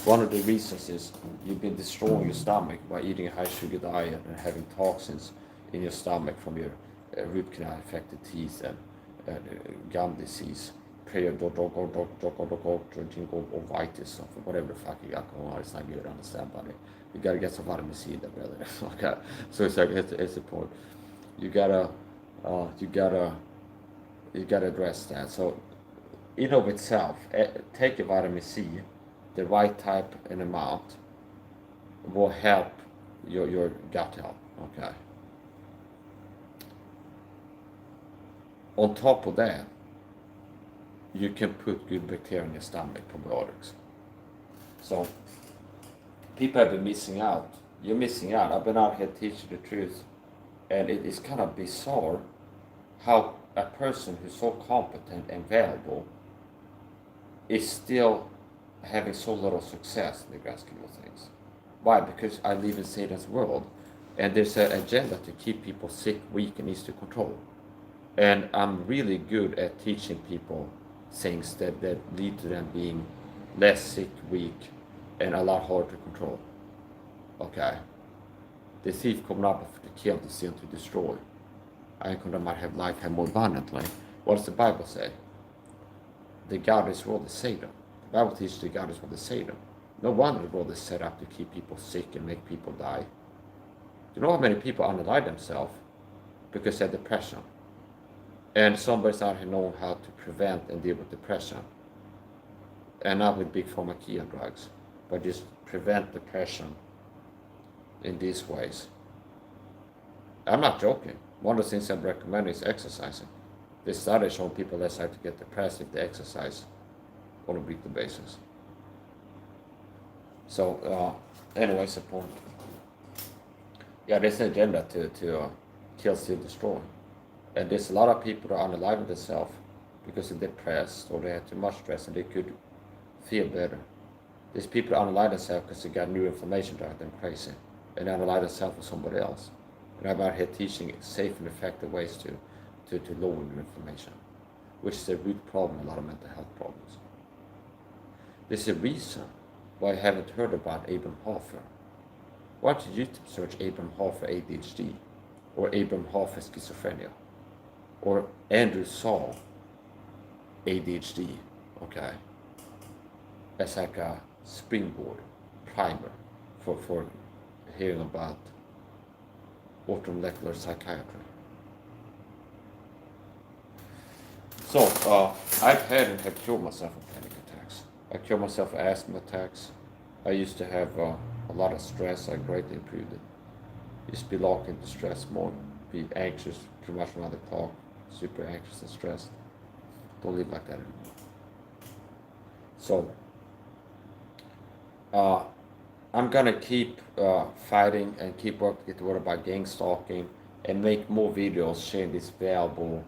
One of the reasons is you've been destroying your stomach by eating a high sugar diet and having toxins in your stomach from your root canal affected teeth and gum disease, periodontitis, or whatever the fuck you got going on. It's not good to understand, buddy. You gotta get some vitamin C in there, brother. Okay, so it's like it's the point. You gotta address that. So, in of itself, take a vitamin C, the right type and amount, will help your gut health. Okay. On top of that, you can put good bacteria in your stomach, probiotics. So, people have been missing out. You're missing out. I've been out here teaching the truth, and it is kind of bizarre how a person who's so competent and valuable is still having so little success in the grand scheme of things. Why? Because I live in Satan's world, and there's an agenda to keep people sick, weak, and easy to control. And I'm really good at teaching people things that lead to them being less sick, weak, and a lot harder to control. Okay? The thief come not to kill, to steal, to destroy. I come that might have life and more abundantly. What does the Bible say? The God of this world is Satan. The Bible teaches the God of this world is Satan. No wonder the world is set up to keep people sick and make people die. Do you know how many people unalive themselves because they have depression? And somebody's out here knowing how to prevent and deal with depression. And not with big pharmacia drugs, but just prevent depression in these ways. I'm not joking. One of the things I'm recommending is exercising. This study showing people less likely to get depressed if they exercise on a weekly basis. So, anyways, the point. Yeah, there's an agenda to kill, steal, destroy. And there's a lot of people that are unaliving themselves because they're depressed or they have too much stress and they could feel better. There's people that unalive themselves because they got new information driving them crazy. And they unalive themselves for somebody else. And I'm out here teaching safe and effective ways to lower new information, which is a root problem in a lot of mental health problems. There's a reason why I haven't heard about Abraham Hoffer. Why don't you YouTube search Abraham Hoffer ADHD, or Abraham Hoffer schizophrenia, or Andrew Saul ADHD, okay? As like a springboard, primer for hearing about orthomolecular psychiatry. So, I've had and have cured myself of panic attacks. I cured myself of asthma attacks. I used to have a lot of stress. I greatly improved it. Used to be locked into stress mode, be anxious pretty much around the clock, super anxious and stressed. Don't live like that anymore. So, I'm gonna keep fighting and keep working to get the word about gang stalking and make more videos sharing this valuable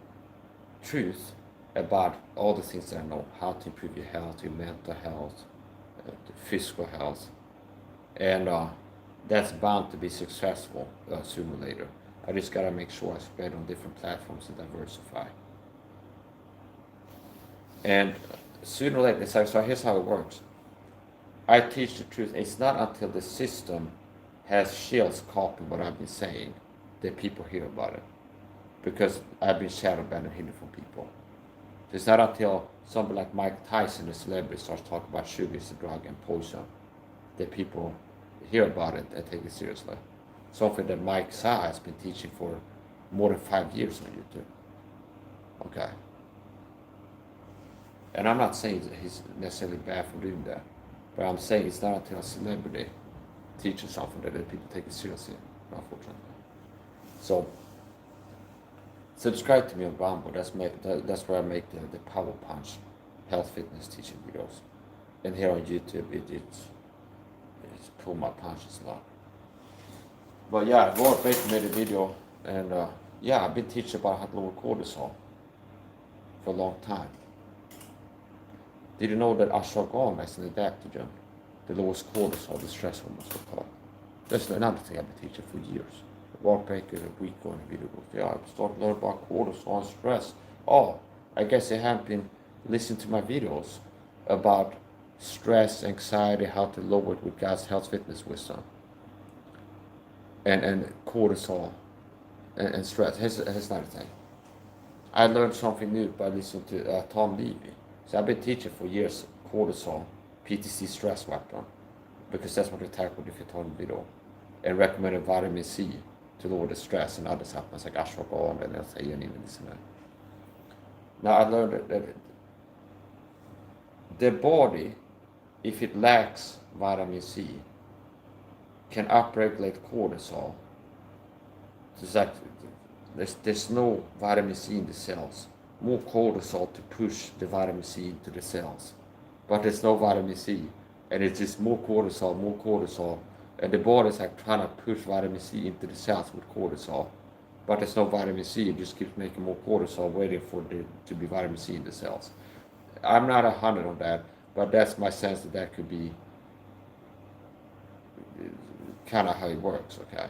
truth about all the things that I know, how to improve your health, your mental health, physical health, and that's bound to be successful sooner or later. I just gotta make sure I spread on different platforms and diversify. And sooner or later, so here's how it works. I teach the truth. It's not until the system has shields copying what I've been saying that people hear about it, because I've been shadow banned and hidden from people. It's not until somebody like Mike Tyson, a celebrity, starts talking about sugar is a drug and poison that people hear about it and take it seriously. Something that Mike SAHA has been teaching for more than 5 years on YouTube. Okay. And I'm not saying that he's necessarily bad for doing that, but I'm saying it's not until a celebrity teaches something that people take it seriously, unfortunately. So, subscribe to me on Rumble. That's where I make the Power Punch health fitness teaching videos. And here on YouTube, it's pull my punches a lot. But yeah, Lord Baker made a video, and yeah, I've been teaching about how to lower cortisol for a long time. Did you know that ashwagandha is an adaptogen that lowers cortisol, the stress hormones we call? That's another thing I've been teaching for years. Lord Baker a week ago in a video goes, yeah, I've started learning about cortisol and stress. Oh, I guess they haven't been listening to my videos about stress, anxiety, how to lower it with God's health fitness wisdom. And cortisol and stress. Here's another thing. I learned something new by listening to Tom Levy. So I've been teaching for years cortisol, PTC stress weapon, because that's what I tackled if you told me video, and recommended vitamin C to lower the stress and other supplements like ashwagandha and L-theanine and this and that. Now I learned that the body, if it lacks vitamin C, can upregulate cortisol. It's like there's no vitamin C in the cells. More cortisol to push the vitamin C into the cells. But there's no vitamin C. And it's just more cortisol. And the body's like trying to push vitamin C into the cells with cortisol. But there's no vitamin C. It just keeps making more cortisol, waiting for there to be vitamin C in the cells. I'm not 100 on that, but that's my sense that could be kind of how it works, okay?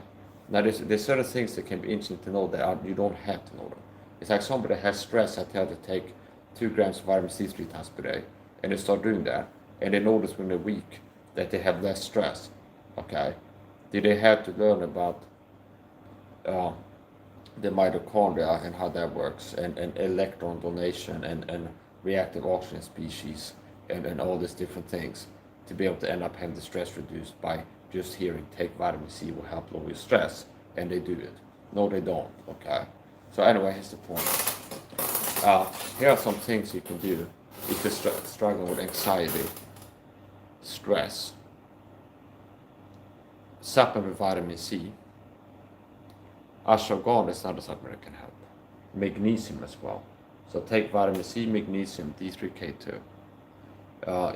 Now, there's certain things that can be interesting to know that you don't have to know them. It's like somebody that has stress, I tell them to take 2 grams of vitamin C 3 times per day, and they start doing that, and they notice within a week that they have less stress, okay? Did they have to learn about the mitochondria and how that works, and electron donation, and reactive oxygen species, and all these different things? to be able to end up having the stress reduced by just hearing take vitamin C will help lower your stress, and they do it. No, they don't. Okay. So anyway, here's the point. Here are some things you can do if you're struggling with anxiety, stress. Supplement with vitamin C. Ashwagandha is another supplement that can help. Magnesium as well. So take vitamin C, magnesium, D3K2.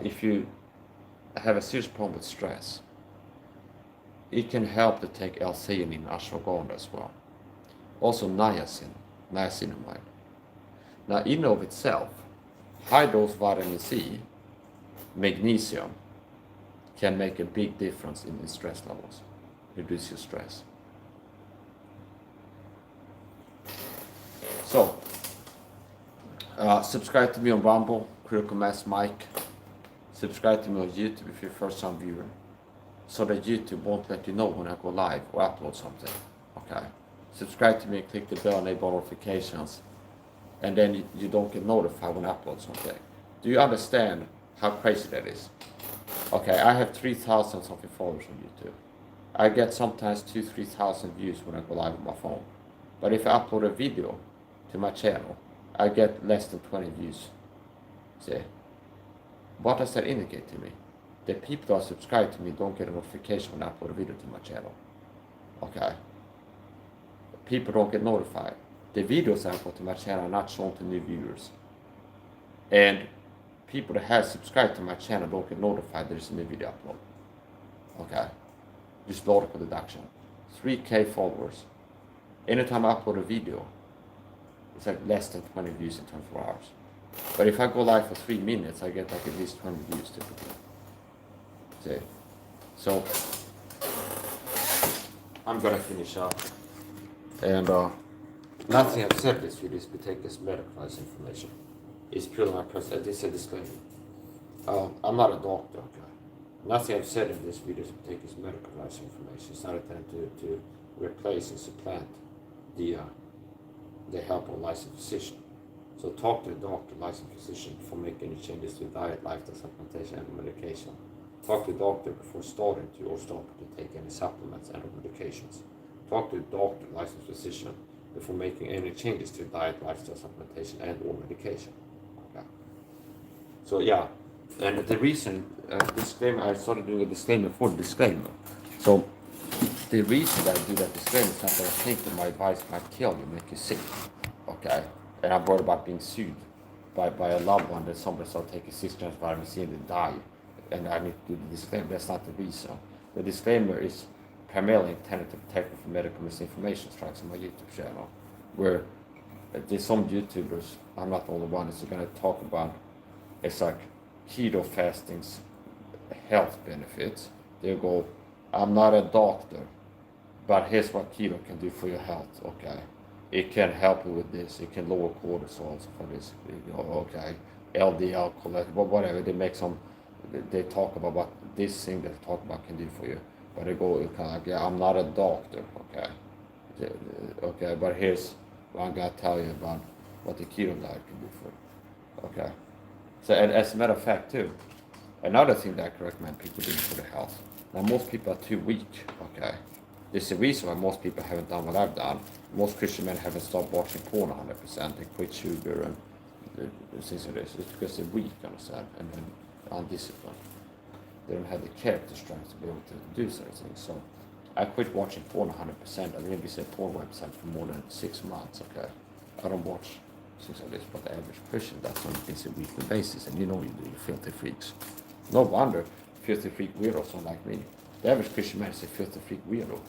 If you have a serious problem with stress, it can help to take L-theanine, ashwagandha as well. Also niacinamide. Now in of itself, high dose vitamin C, magnesium, can make a big difference in stress levels, reduce your stress. So, subscribe to me on Rumble, Critical Mass Mike. Subscribe to me on YouTube if you're a first-time viewer, so that YouTube won't let you know when I go live or upload something. Okay. Subscribe to me and click the bell and enable notifications, and then you don't get notified when I upload something. Do you understand how crazy that is? Okay, I have 3,000 something followers on YouTube. I get sometimes 2,000-3,000 views when I go live on my phone. But if I upload a video to my channel, I get less than 20 views. See? What does that indicate to me? The people that are subscribed to me don't get a notification when I upload a video to my channel. Okay? People don't get notified. The videos I upload to my channel are not shown to new viewers. And people that have subscribed to my channel don't get notified there's a new video upload. Okay? Just logical deduction. 3K followers. Anytime I upload a video, it's like less than 20 views in 24 hours. But if I go live for 3 minutes, I get like at least 20 views typically. See? So, I'm gonna finish up. And nothing I've said in this video is to take as medicalized information. It's purely my personal, this is a disclaimer. I'm not a doctor, okay? Nothing I've said in this video is to take as medicalized information. It's not intended to replace and supplant the help of a licensed physician. So talk to a doctor, licensed physician, before making any changes to diet, lifestyle, supplementation, and medication. Talk to a doctor before starting to or stopping to take any supplements and or medications. Talk to a doctor, licensed physician, before making any changes to diet, lifestyle, supplementation, and or medication. Okay. So yeah, and the reason, disclaimer, I started doing a disclaimer for the disclaimer. So the reason that I do that disclaimer is not that I think that my advice might kill you, make you sick. Okay. And I'm worried about being sued by a loved one that somebody started taking 6 grams of vitamin C and they die. And I need to do the disclaimer. That's not the reason. The disclaimer is primarily intended to protect me from medical misinformation strikes on my YouTube channel, where there's some YouTubers, I'm not the only one, is going to talk about, it's like keto fasting's health benefits. They go, I'm not a doctor, but here's what keto can do for your health, okay? It can help you with this, it can lower cortisol for this, okay? LDL, cholesterol, whatever, they talk about what this thing they talk about can do for you. But they go kind of like, yeah, I'm not a doctor, okay? Okay, but here's what I'm going to tell you about what the keto diet can do for you, okay? So, and as a matter of fact, too, another thing that I can recommend people doing for their health. Now, most people are too weak, okay? There's a reason why most people haven't done what I've done. Most Christian men haven't stopped watching porn 100%. They quit sugar and things like this. It's because they're weak, understand, and undisciplined. They don't have the character strength to be able to do certain things. So I quit watching porn 100%. I didn't visit a porn website for more than 6 months, okay? I don't watch things like this, but the average Christian does on a weekly basis, and you know you do, you filthy freaks. No wonder filthy freak weirdos don't like me. The average Christian man is a filthy freak weirdo,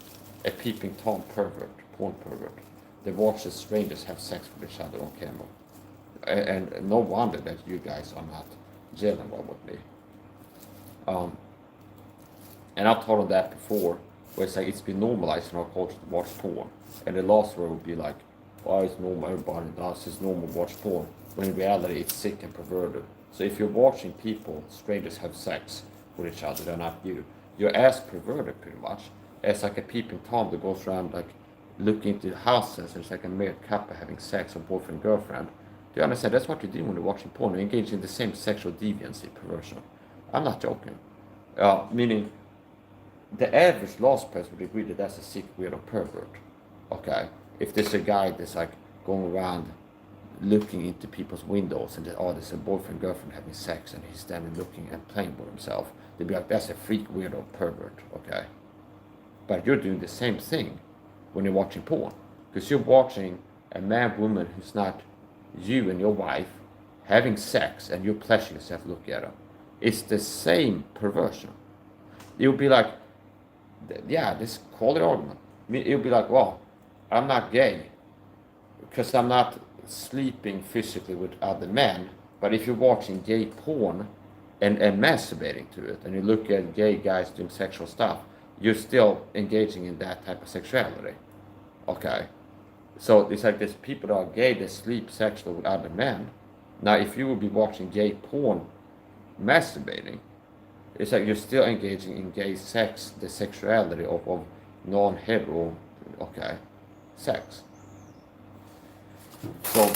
a peeping Tom pervert, porn pervert. They watch as strangers have sex with each other on camera. And no wonder that you guys are not gelling well with me. And I've told them that before, where it's like it's been normalized in our culture to watch porn. And the last word would be like, oh, it's normal, everybody does, it's normal to watch porn. When in reality, it's sick and perverted. So if you're watching people, strangers have sex with each other, they're not you. You're as perverted pretty much as like a peeping Tom that goes around like looking into houses and it's like a married couple having sex with boyfriend and girlfriend. Do you understand? That's what you're doing when you're watching porn. You're engaging in the same sexual deviancy, perversion. I'm not joking. Meaning the average lost person would agree that that's a sick, weirdo pervert. Okay, if there's a guy that's like going around looking into people's windows and there's a boyfriend girlfriend having sex and he's standing looking and playing with himself, they'd be like, that's a freak, weirdo pervert. Okay, but you're doing the same thing when you're watching porn, because you're watching a man, woman who's not you and your wife having sex and you're pleasuring yourself looking at them. It's the same perversion. You'll be like, yeah, this quality argument. I mean, you'll be like, well, I'm not gay because I'm not sleeping physically with other men. But if you're watching gay porn and masturbating to it, and you look at gay guys doing sexual stuff, you're still engaging in that type of sexuality. Okay. So it's like there's people that are gay that sleep sexually with other men. Now, if you would be watching gay porn masturbating, it's like you're still engaging in gay sex, the sexuality of non-hetero, okay, sex. So,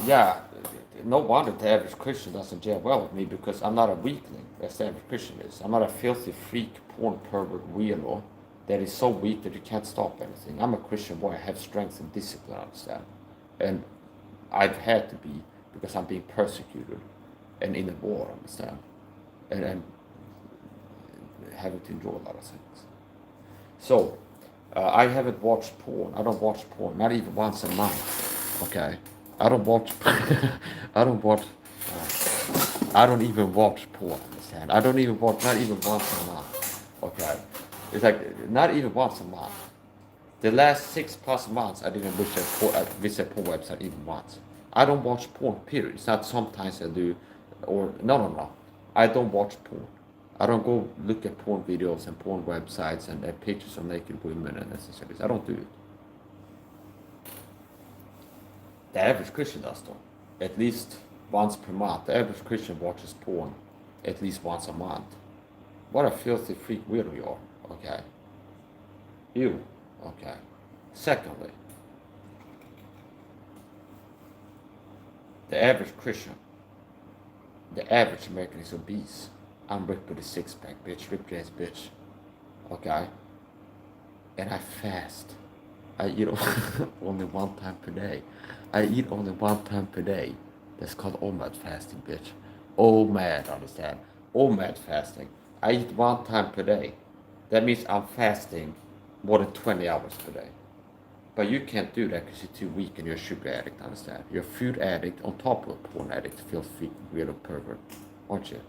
yeah, no wonder the average Christian doesn't gel well with me, because I'm not a weakling, as the average Christian is. I'm not a filthy freak, porn pervert weirdo that is so weak that you can't stop anything. I'm a Christian boy. I have strength and discipline, understand? And I've had to be, because I'm being persecuted and in the war, understand? And having to endure a lot of things. So, I haven't watched porn. I don't watch porn, not even once a month. Okay, I don't watch. I don't watch. I don't even watch porn. Understand? I don't even watch. Not even once a month. Okay, it's like not even once a month. The last 6+ months, I didn't visit porn website even once. I don't watch porn. Period. It's not sometimes I do, or no. I don't watch porn. I don't go look at porn videos and porn websites and pictures of naked women and accessories. I don't do it. The average Christian does though. At least once per month. The average Christian watches porn at least once a month. What a filthy freak weirdo you are. Okay. You. Okay. Secondly, the average Christian, the average American is obese. I'm ripped with a six-pack, bitch. Ripped ass bitch. Okay? And I fast. I eat only one time per day. I eat only one time per day. That's called OMAD fasting, bitch. OMAD, understand? OMAD fasting. I eat one time per day. That means I'm fasting more than 20 hours per day. But you can't do that because you're too weak and you're a sugar addict, understand? You're a food addict on top of a porn addict, filthy, weirdo pervert, aren't you?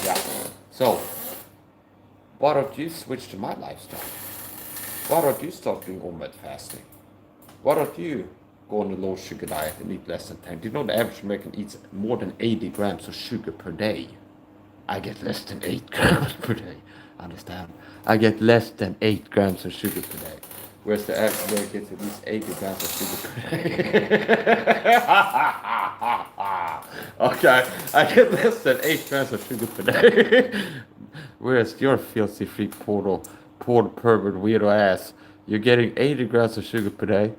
Yeah. So, why don't you switch to my lifestyle? Why don't you start doing OMAD fasting? Why don't you go on a low sugar diet and eat less than 10? Do you know the average American eats more than 80 grams of sugar per day? I get less than 8 grams per day. Understand? I get less than 8 grams of sugar per day. Whereas the average American gets at least 80 grams of sugar per day. Okay, I get less than 8 grams of sugar per day. Whereas your filthy freak porn pervert weirdo ass, you're getting 80 grams of sugar per day,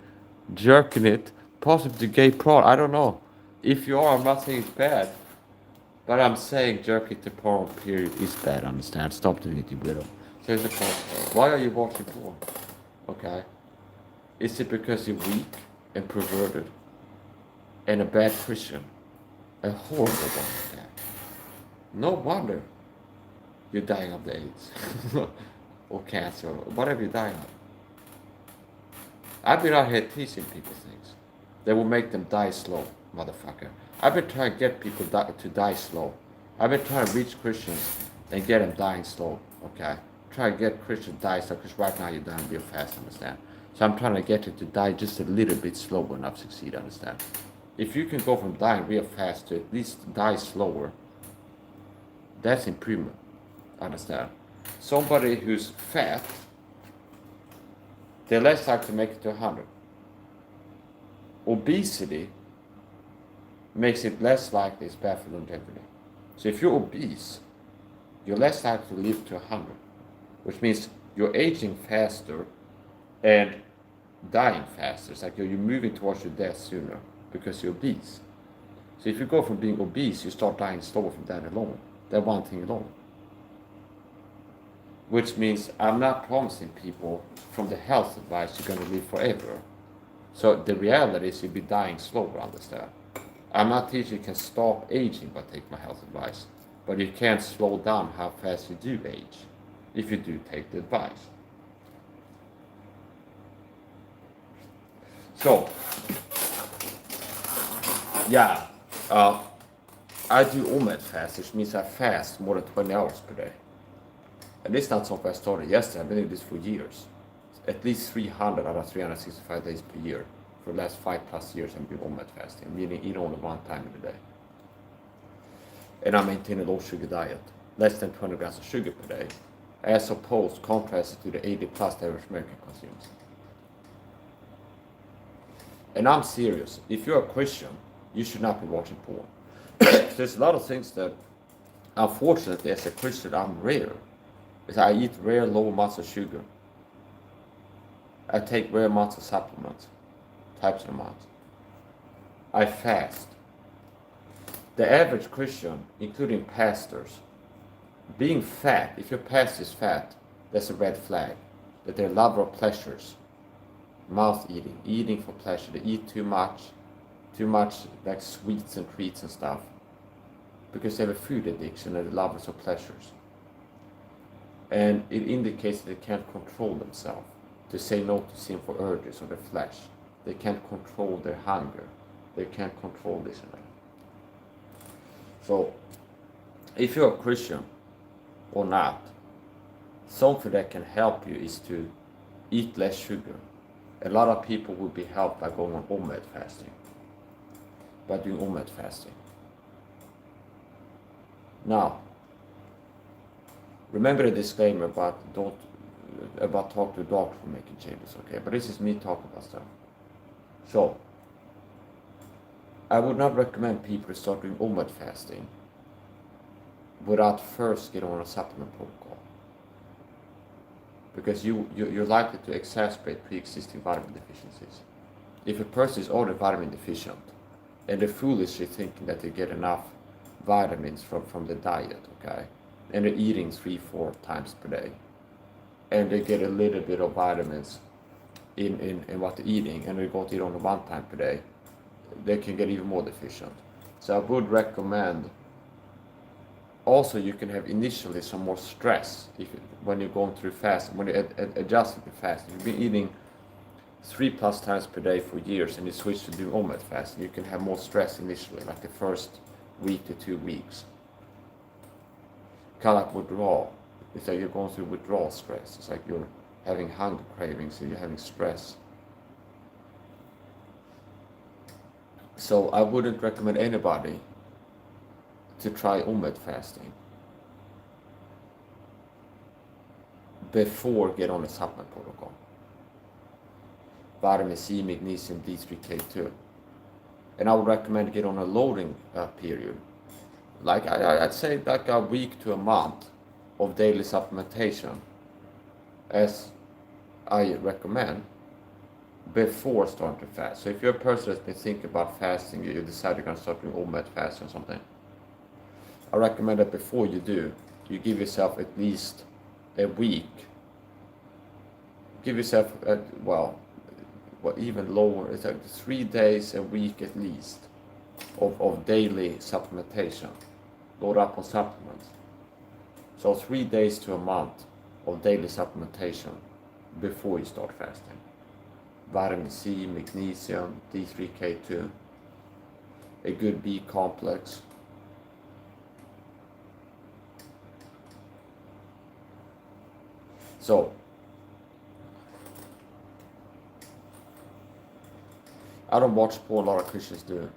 jerking it, possibly to gay porn. I don't know. If you are, I'm not saying it's bad. But I'm saying jerking to porn period is bad, understand? Stop doing it, you weirdo. So here's the point. Why are you watching porn? Okay. Is it because you're weak and perverted and a bad Christian? A horrible one, okay? No wonder you're dying of the AIDS or cancer or whatever you're dying of. I've been out here teaching people things that will make them die slow, motherfucker. I've been trying to get people to die slow. I've been trying to reach Christians and get them dying slow, okay? Try to get Christians to die slow, because right now you're dying real fast, understand? So I'm trying to get you to die just a little bit slower and I've succeeded, understand? If you can go from dying real fast to at least die slower, that's improvement, understand? Somebody who's fat, they're less likely to make it to 100. Obesity makes it less likely it's bad for longevity. So if you're obese, you're less likely to live to 100, which means you're aging faster and dying faster. It's like you're moving towards your death sooner because you're obese. So if you go from being obese, you start dying slower from that alone. than one thing alone. Which means I'm not promising people from the health advice you're going to live forever. So the reality is you'll be dying slower, understand? I'm not teaching you can stop aging by taking my health advice, but you can't slow down how fast you do age if you do take the advice. So, yeah, I do OMAD fast, which means I fast more than 20 hours per day. And this is not something I started yesterday. I've been doing this for years. At least 300 out of 365 days per year. For the last 5+ years, I've been OMAD fasting, meaning eat only one time in the day. And I maintain a low sugar diet, less than 20 grams of sugar per day, as opposed, contrasted to the 80+ the average American consumes. And I'm serious. If you're a Christian, you should not be watching porn. There's a lot of things that, unfortunately, as a Christian, I'm rare. I eat rare low amounts of sugar. I take rare amounts of supplements, types of amounts. I fast. The average Christian, including pastors, being fat, if your pastor is fat, that's a red flag. That they're a lover of pleasures. Mouth eating, eating for pleasure. They eat too much like sweets and treats and stuff. Because they have a food addiction and they're lovers of pleasures. And it indicates that they can't control themselves. To say no to sinful urges of their flesh. They can't control their hunger. They can't control this and that. So, if you're a Christian or not, something that can help you is to eat less sugar. A lot of people will be helped by going on OMAD fasting. By doing OMAD fasting. Now, remember the disclaimer about talk to a doctor for making changes, okay? But this is me talking about stuff. So, I would not recommend people to start doing OMAD fasting without first getting on a supplement protocol. Because you're likely to exacerbate pre-existing vitamin deficiencies. If a person is already vitamin deficient and they're foolishly thinking that they get enough vitamins from the diet, okay? And they're eating 3-4 times per day. And they get a little bit of vitamins in what they're eating, and they go to eat only 1 time per day, they can get even more deficient. So I would recommend, also you can have initially some more stress when you're going through fasting, when you're adjusting to fasting. If you've been eating 3+ times per day for years and you switch to do OMAD fasting, you can have more stress initially, like the first week to 2 weeks. Kind of like withdrawal. It's like you're going through withdrawal stress. It's like you're having hunger cravings and you're having stress. So I wouldn't recommend anybody to try OMAD fasting before get on a supplement protocol. Vitamin C, magnesium, D3K2. And I would recommend get on a loading period. Like I'd say like a week to a month of daily supplementation, as I recommend, before starting to fast. So if you're a person that's been thinking about fasting, you decide you're going to start doing OMAD fasting or something, I recommend that before you do, you give yourself at least a week. Give yourself, even lower, it's like 3 days a week at least of daily supplementation. Load up on supplements. So 3 days to a month of daily supplementation before you start fasting. Vitamin C, magnesium, D3K2, a good B complex. So, I don't watch porn, a lot of Christians do.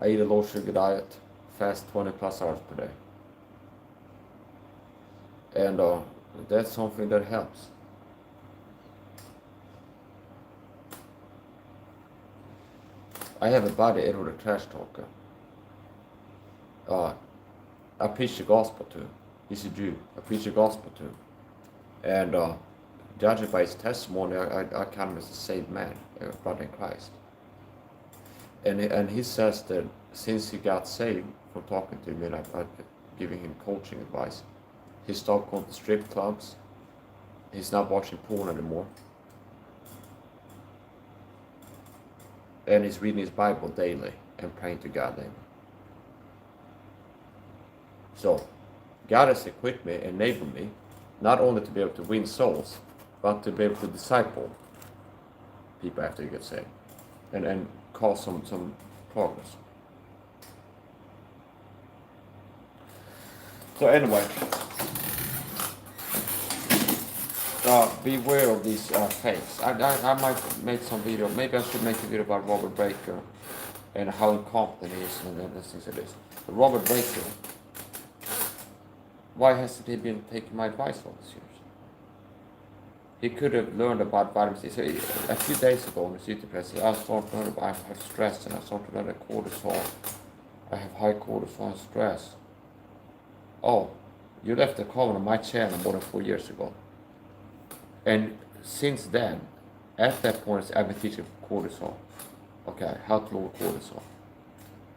I eat a low sugar diet, fast 20+ hours per day. And that's something that helps. I have a buddy, Edward the Trash Talker. I preach the gospel to. He's a Jew. I preach the gospel to. And judging by his testimony, I count him as a saved man, a brother in Christ. And he says that since he got saved from talking to me, and I'm giving him coaching advice. He stopped going to strip clubs. He's not watching porn anymore. And he's reading his Bible daily and praying to God daily. So, God has equipped me, enabled me, not only to be able to win souls, but to be able to disciple people after you get saved, and cause some progress. So anyway, beware of these fakes. I might make some video. Maybe I should make a video about Robert Breaker and how incompetent he is and the things it is. But Robert Breaker, why hasn't he been taking my advice all these years? He could have learned about vitamin C. So a few days ago on the city press, I started to learn about I have stress, and I started to learn that cortisol. I have high cortisol and stress. Oh, you left a comment on my channel more than 4 years ago. And since then, at that point, I've been teaching cortisol. Okay, how to lower cortisol.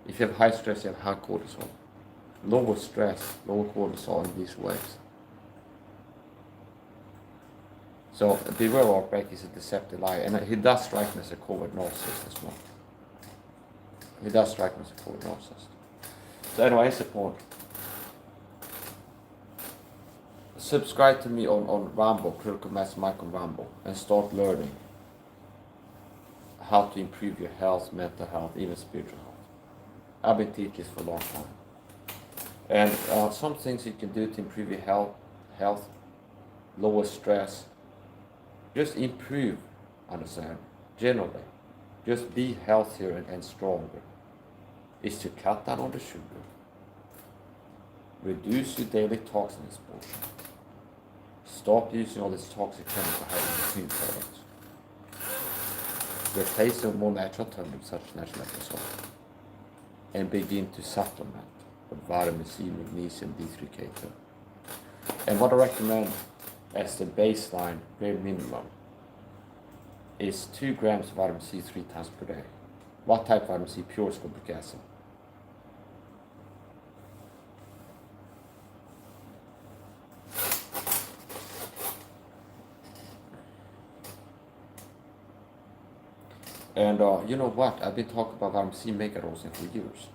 If you have high stress, you have high cortisol. Lower stress, lower cortisol in these ways. So beware of break is a deceptive lie, and he does strike me as a covert narcissist as well. He does strike me as a covert narcissist. So anyway, here's the point. Subscribe to me on Rambo, Critical Mass Michael Rambo, and start learning how to improve your health, mental health, even spiritual health. I've been teaching this for a long time. And some things you can do to improve your health, lower stress, just improve, understand, generally. Just be healthier and stronger. Is to cut down on the sugar. Reduce your daily toxin exposure. Stop using all this toxic chemical hydrogen products. Replace them with more natural alternatives such as natural salt. And begin to supplement with vitamin C, magnesium, D3K2. And what I recommend as the baseline, very minimum, is 2 grams of vitamin C 3 times per day. What type of vitamin C? Pure ascorbic acid. And you know what? I've been talking about vitamin C mega dosing for years.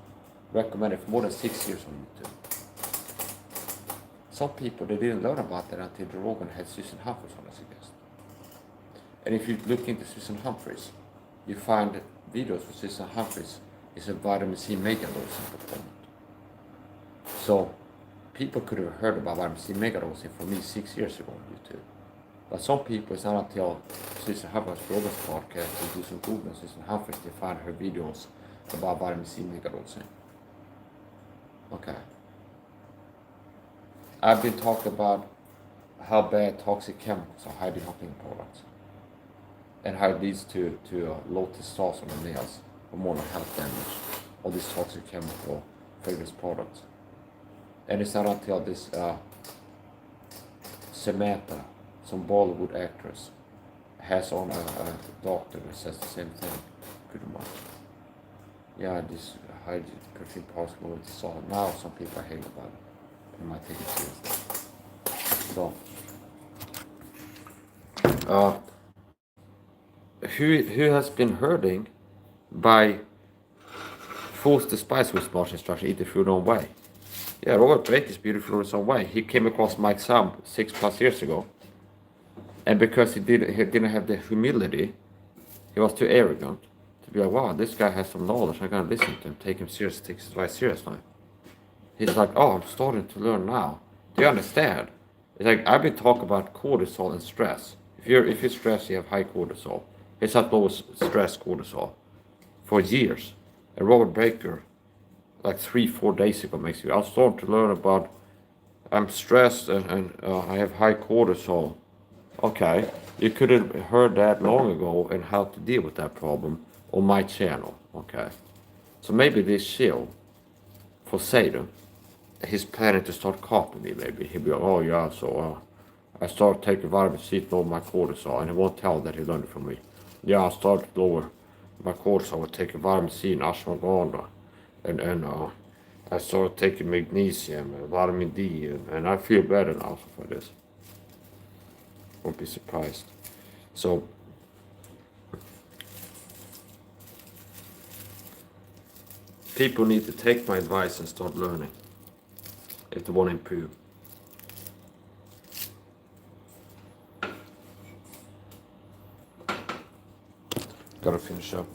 Recommended for more than 6 years on YouTube. Some people, they didn't learn about that until Joe Rogan had Susan Humphries on as a guest. And if you look into Susan Humphries, you find videos for Susan Humphries is a vitamin C mega dosing proponent. So people could have heard about vitamin C mega dosing from me 6 years ago on YouTube. But some people, it's not until Susan Humphries' Rogan's podcast, they do some Google on Susan Humphries, they find her videos about vitamin C mega dosing. Okay. I've been talking about how bad toxic chemicals are hiding in products, and how it leads to low testosterone in males, hormonal health damage, all these toxic chemical fragrance products. And it's not until this Samantha, some Bollywood actress, has on a doctor that says the same thing, pretty much. Yeah, this high protein products low testosterone. Now some people are hating about it. You might take it seriously. So, who has been hurting by forced despise with smart instruction, eat the food own way? Yeah, Robert Drake is beautiful in his own way. He came across Mike Sam 6+ years ago, and because he didn't have the humility, he was too arrogant to be like, wow, this guy has some knowledge, I'm gonna listen to him, take him seriously, take his advice seriously. He's like, oh, I'm starting to learn now. Do you understand? It's like, I've been talking about cortisol and stress. If you're stressed, you have high cortisol. It's not low stress cortisol for years. And Robert Breaker, like 3-4 days ago, makes you, I'm starting to learn about, I'm stressed and I have high cortisol. Okay, you could have heard that long ago and how to deal with that problem on my channel. Okay, so maybe this shield for Satan, he's planning to start copying me. Maybe he'll be like, oh yeah, so I started taking vitamin C to lower my cortisol, and he won't tell that he learned it from me. Yeah, I started to lower my cortisol with taking vitamin C and ashwagandha, and I started taking magnesium and vitamin D, and I feel better now for this. Won't be surprised. So people need to take my advice and start learning if they want to improve. Gotta finish up.